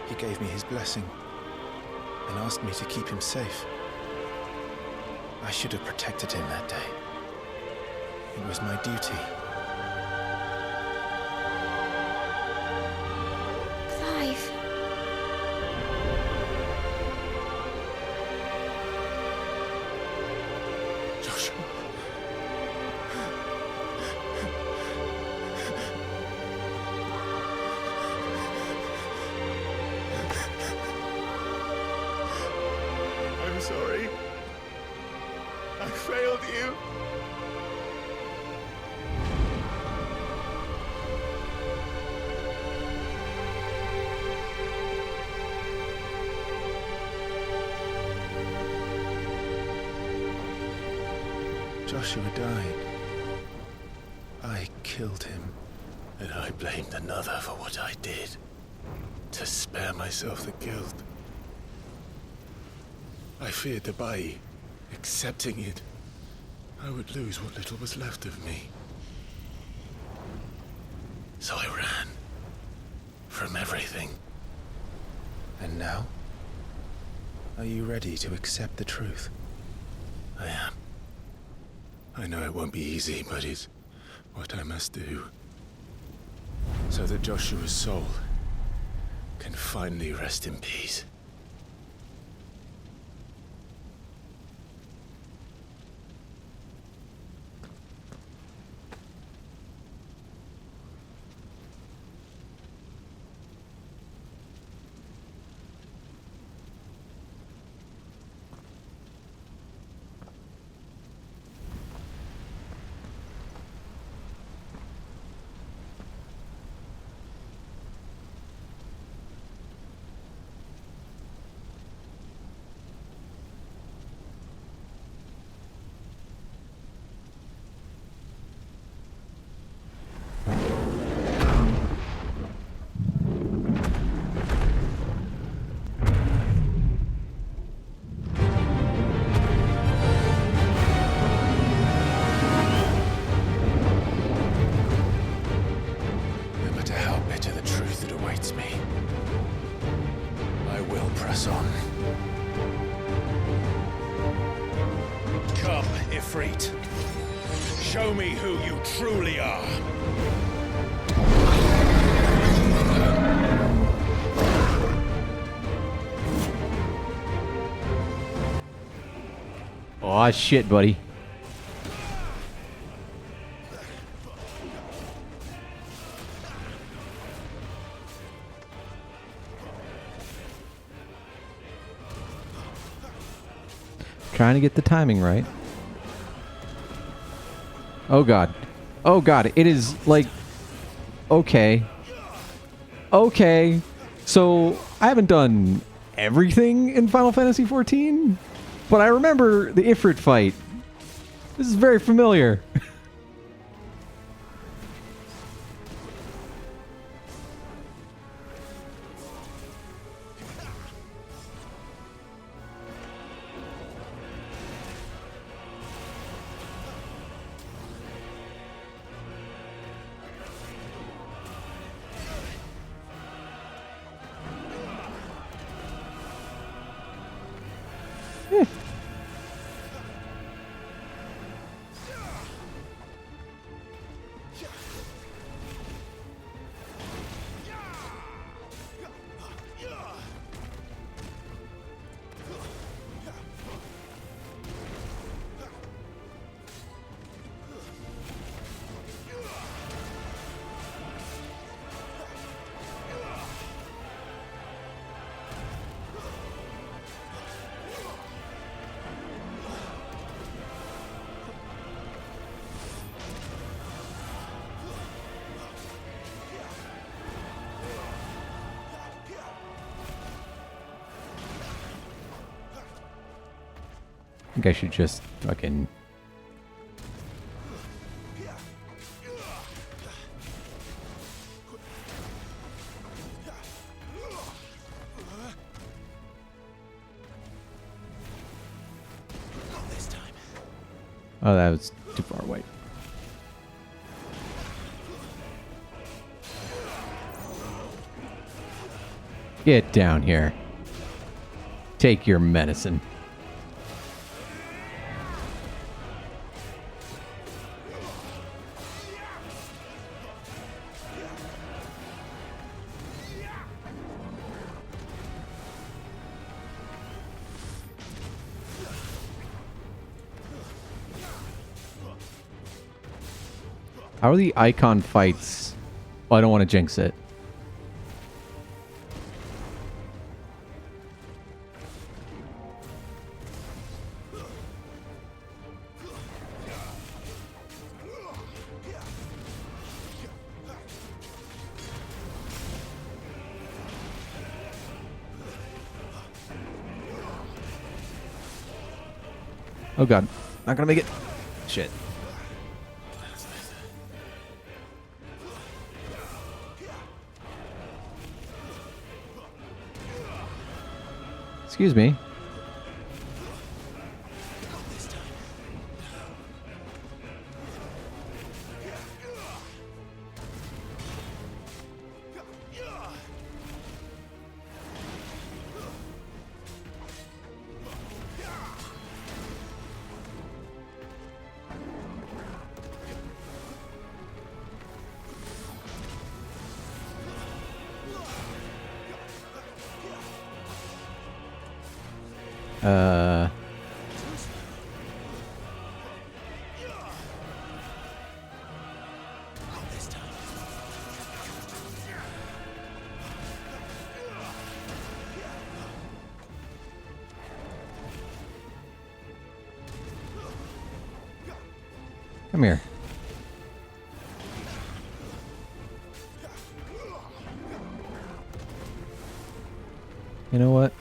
He gave me his blessing and asked me to keep him safe. I should have protected him that day. It was my duty. Clive. Joshua died. I killed him. And I blamed another for what I did. To spare myself the guilt. I feared that by accepting it, I would lose what little was left of me. So I ran. From everything. And now? Are you ready to accept the truth? I am. I know it won't be easy, but it's what I must do. So that Joshua's soul can finally rest in peace. Show me who you truly are. Aw, shit, buddy. Trying to get the timing right. Oh god. Oh god, it is like... Okay. Okay. So, I haven't done everything in Final Fantasy XIV, but I remember the Ifrit fight. This is very familiar. I think I should just fucking... Oh, that was too far away. Get down here. Take your medicine. How are the icon fights? Oh, I don't want to jinx it. Oh god, not gonna make it. Shit. Excuse me. Come here. You know what?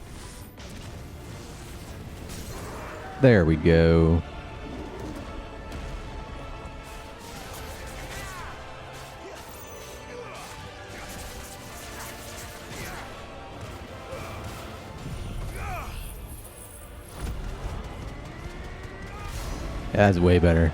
There we go. That's way better.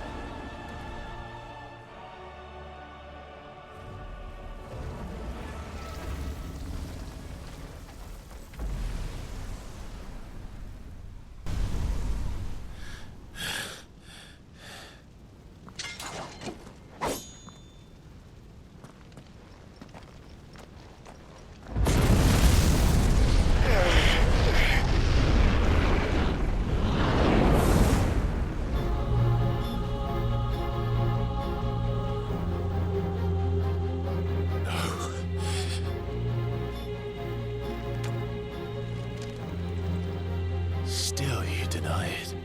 Still you deny it.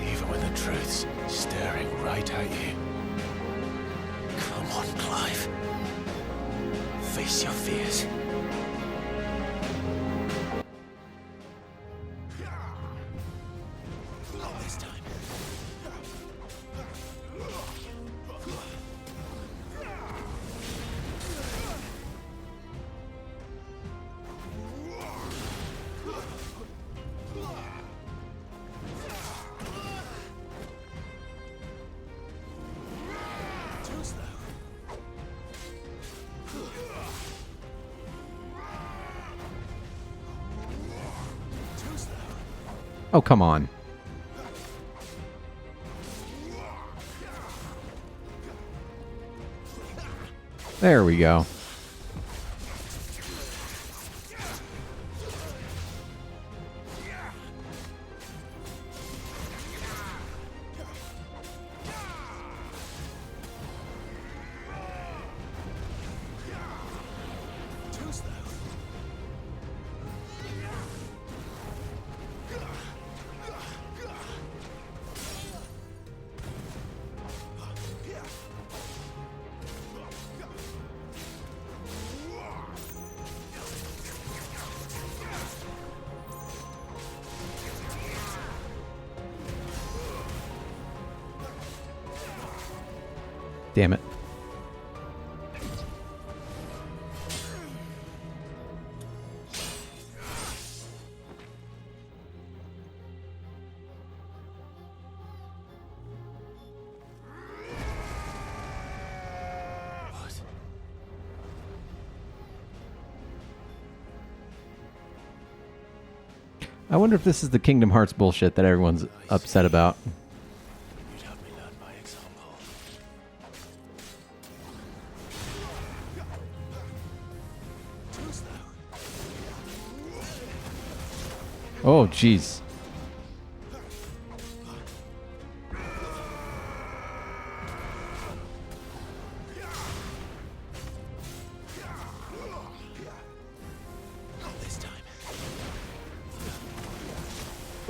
Even when the truth's staring right at you. Come on, Clive. Face your fears. Not this time. Oh, come on. There we go. Damn it. I wonder if this is the Kingdom Hearts bullshit that everyone's upset about. Oh, jeez.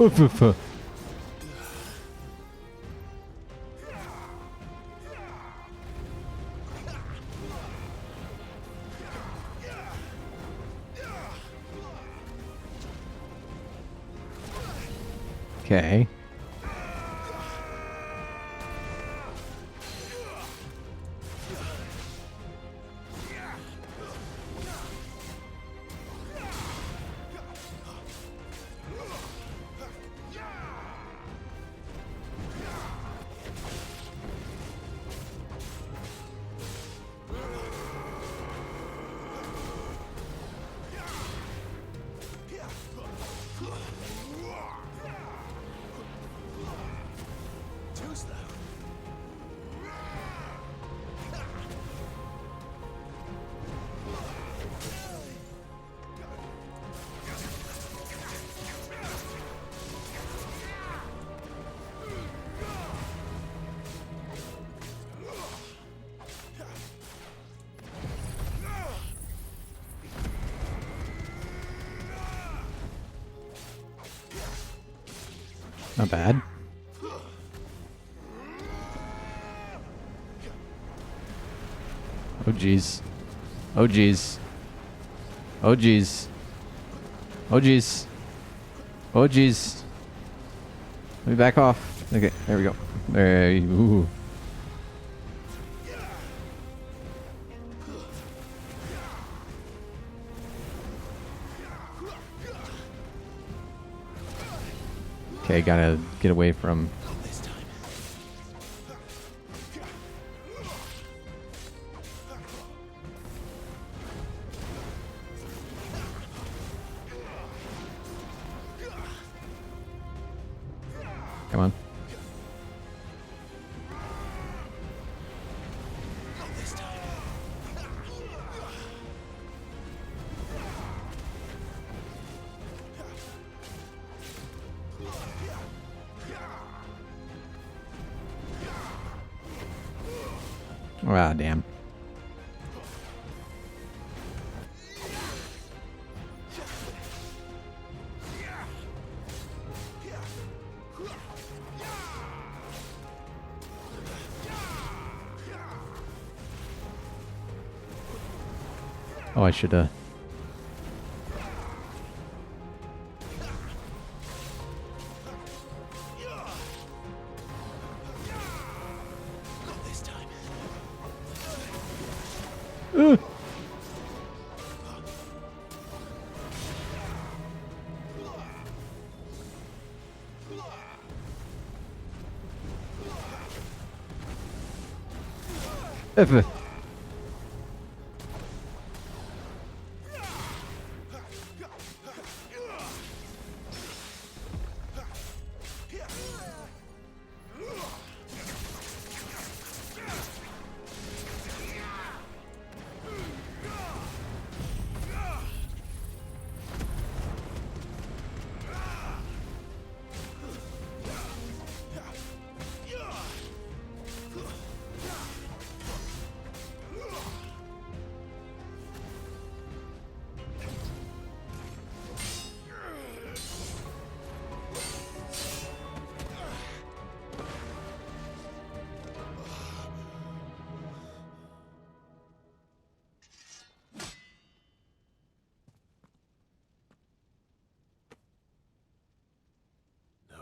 Oof. Okay. Not bad. Oh jeez. Oh jeez. Oh jeez. Oh jeez. Oh jeez. Let me back off. Okay, there we go. There. Ooh. Okay, gotta get away from. Come on. Ah, damn. Oh, I should F.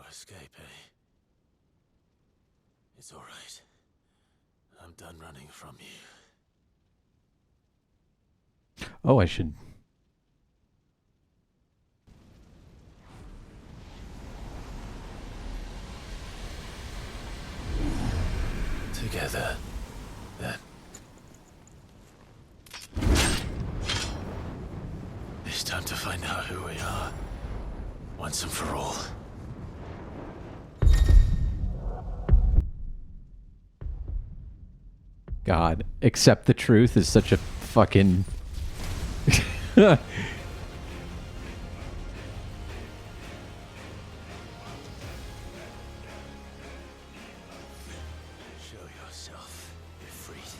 Escape, eh? It's all right. I'm done running from you. Oh, I should. Together, then. It's time to find out who we are, once and for all. God, accept the truth is such a fucking. Show yourself, Ifrit.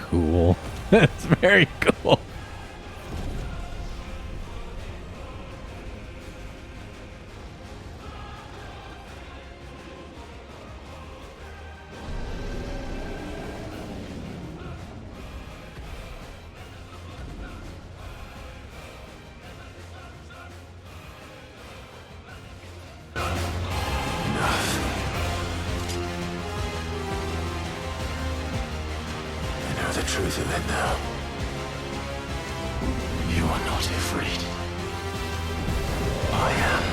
cool. That's very cool. I know the truth of it now. You are not afraid. I am.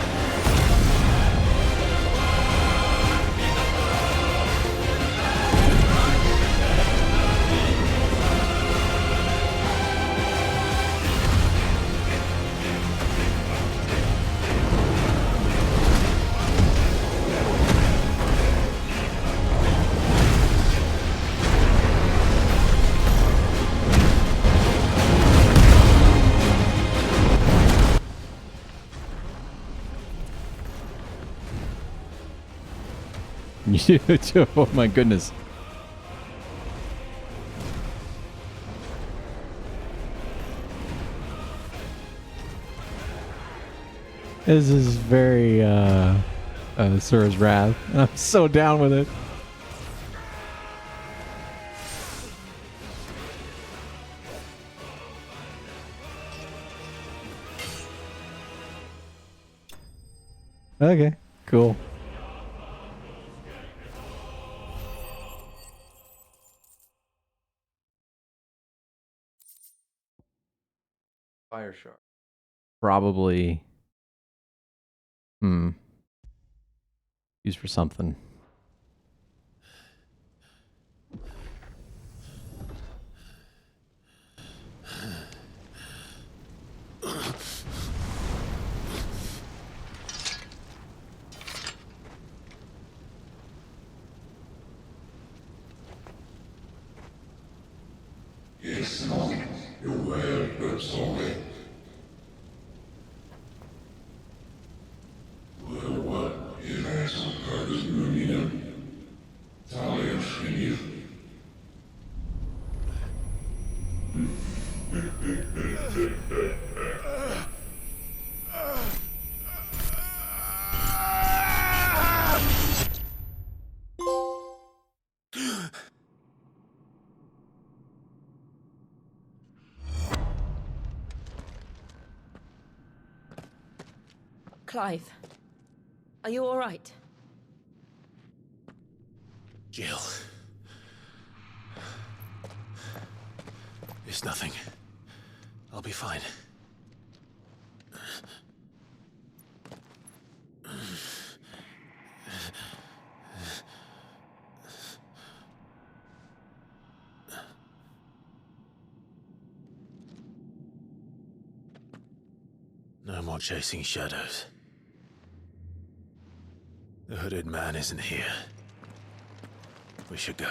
You do too. Oh my goodness. This is very Sura's Wrath. I'm so down with it. Okay, cool. Fire shark. Probably. Used for something. Yes, no. You're well, but sorry. Well, what? If that's some purpose, you Talia Shinny. Clive, are you all right? Jill. It's nothing. I'll be fine. No more chasing shadows. The hooded man isn't here. We should go.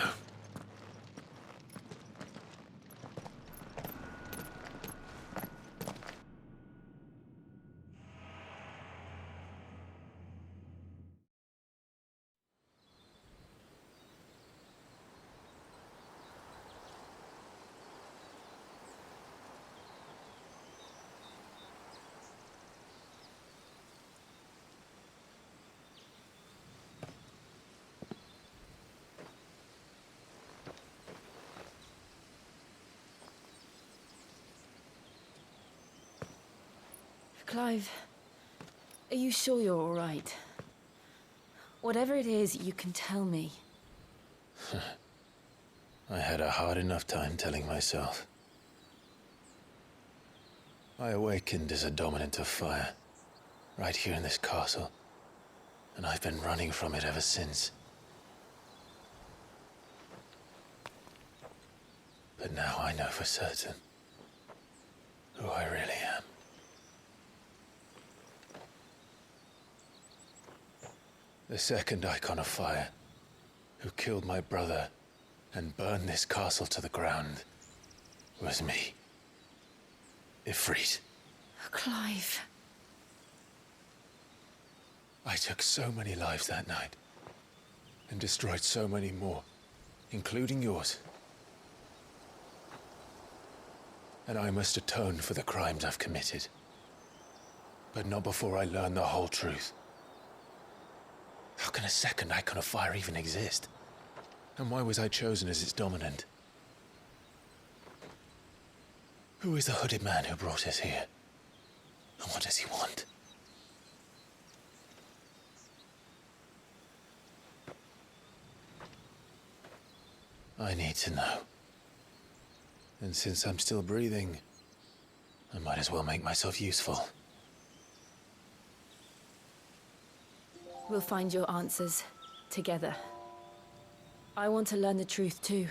Clive, are you sure you're all right? Whatever it is, you can tell me. I had a hard enough time telling myself. I awakened as a dominant of fire, right here in this castle, and I've been running from it ever since. But now I know for certain who I really am. The second icon of fire, who killed my brother and burned this castle to the ground, was me. Ifrit. Clive. I took so many lives that night, and destroyed so many more, including yours. and I must atone for the crimes I've committed. But not before I learn the whole truth. How can a second icon of fire even exist? And why was I chosen as its dominant? Who is the hooded man who brought us here? And what does he want? I need to know. And since I'm still breathing, I might as well make myself useful. We'll find your answers together. I want to learn the truth too.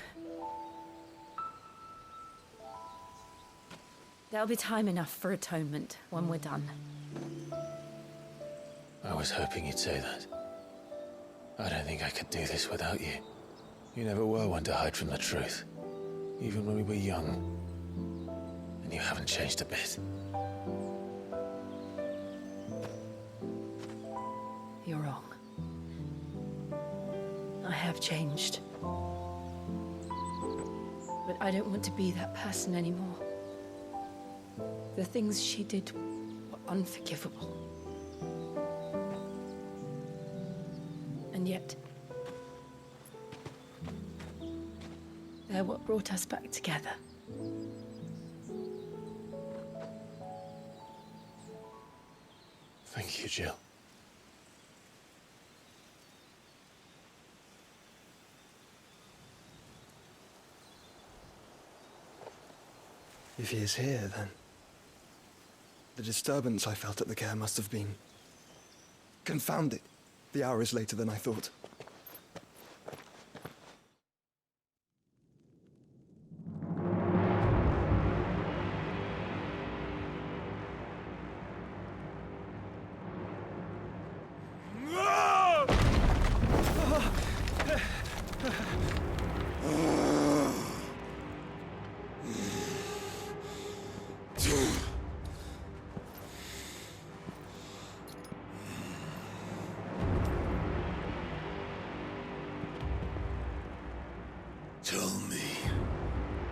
There'll be time enough for atonement when we're done. I was hoping you'd say that. I don't think I could do this without you. You never were one to hide from the truth, even when we were young. And you haven't changed a bit. You're wrong. I have changed. But I don't want to be that person anymore. The things she did were unforgivable. And yet, they're what brought us back together. Thank you, Jill. If he is here, then the disturbance I felt at the care must have been confounded. The hour is later than I thought. Tell me,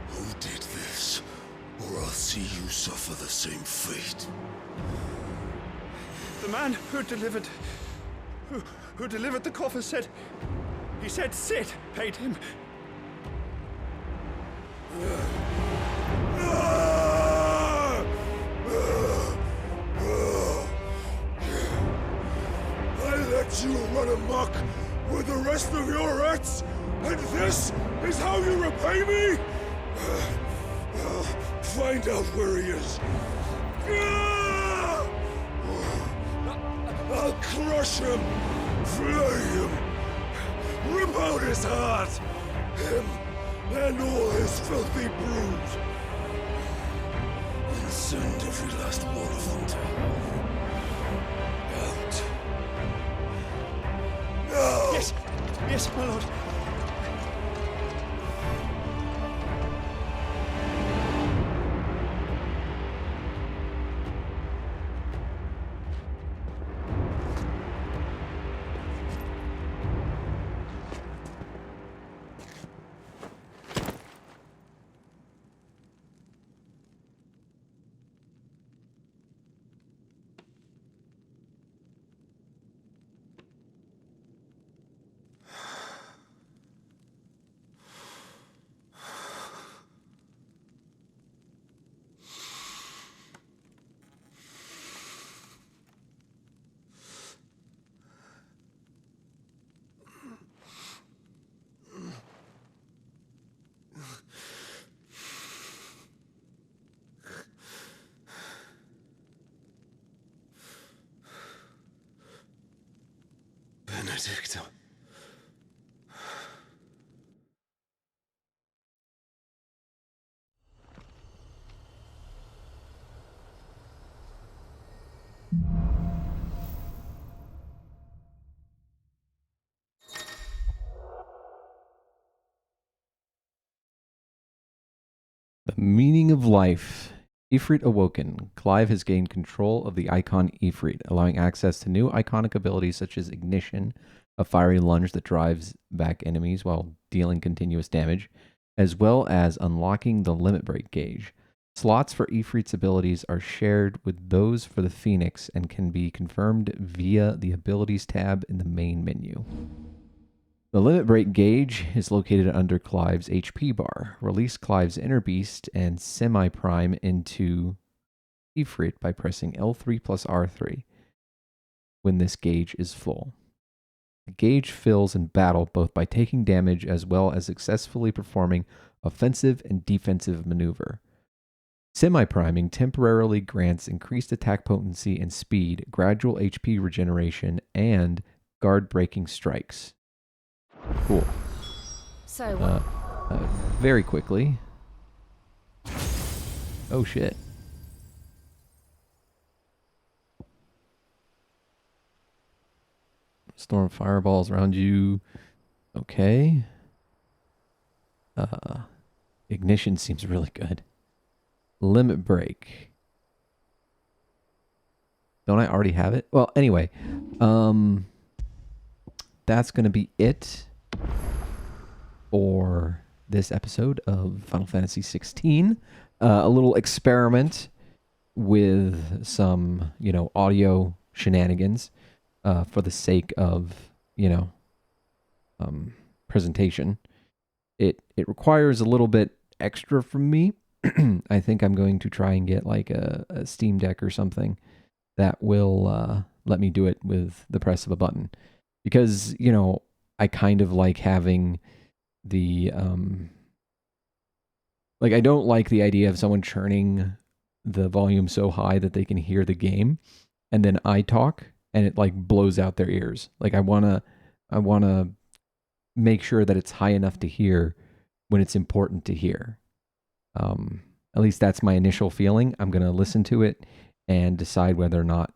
who did this, or I'll see you suffer the same fate. The man who delivered the coffer said, he said Sid paid him. I let you run amok with the rest of your rats, and this is how you repay me? I'll find out where he is. I'll crush him, flay him, rip out his heart, him and all his filthy brood, and send every last one of them to hell. Out. Now! Yes, yes, my lord. Benedicta. The meaning of life. Ifrit awoken. Clive has gained control of the icon Ifrit, allowing access to new iconic abilities such as Ignition, a fiery lunge that drives back enemies while dealing continuous damage, as well as unlocking the Limit Break gauge. Slots for Ifrit's abilities are shared with those for the Phoenix and can be confirmed via the Abilities tab in the main menu. The limit break gauge is located under Clive's HP bar. Release Clive's Inner Beast and Semi-Prime into Ifrit by pressing L3+R3 when this gauge is full. The gauge fills in battle both by taking damage as well as successfully performing offensive and defensive maneuver. Semi-priming temporarily grants increased attack potency and speed, gradual HP regeneration, and guard-breaking strikes. Cool. So, very quickly. Oh shit. Storm fireballs around you. Okay. Ignition seems really good. Limit break. Don't I already have it? Well, anyway. That's going to be it for this episode of Final Fantasy XVI. A little experiment with some, audio shenanigans for the sake of, presentation. It requires a little bit extra from me. I think I'm going to try and get like a Steam Deck or something that will let me do it with the press of a button. Because, I kind of like having the, I don't like the idea of someone churning the volume so high that they can hear the game, and then I talk, and it, blows out their ears. I want to make sure that it's high enough to hear when it's important to hear. At least that's my initial feeling. I'm going to listen to it and decide whether or not,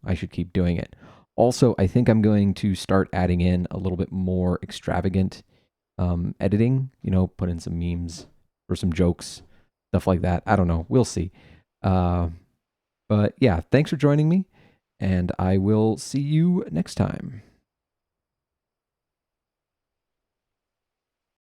I should keep doing it. Also, I think I'm going to start adding in a little bit more extravagant editing, put in some memes or some jokes, stuff like that. I don't know. We'll see. But yeah, thanks for joining me, and I will see you next time.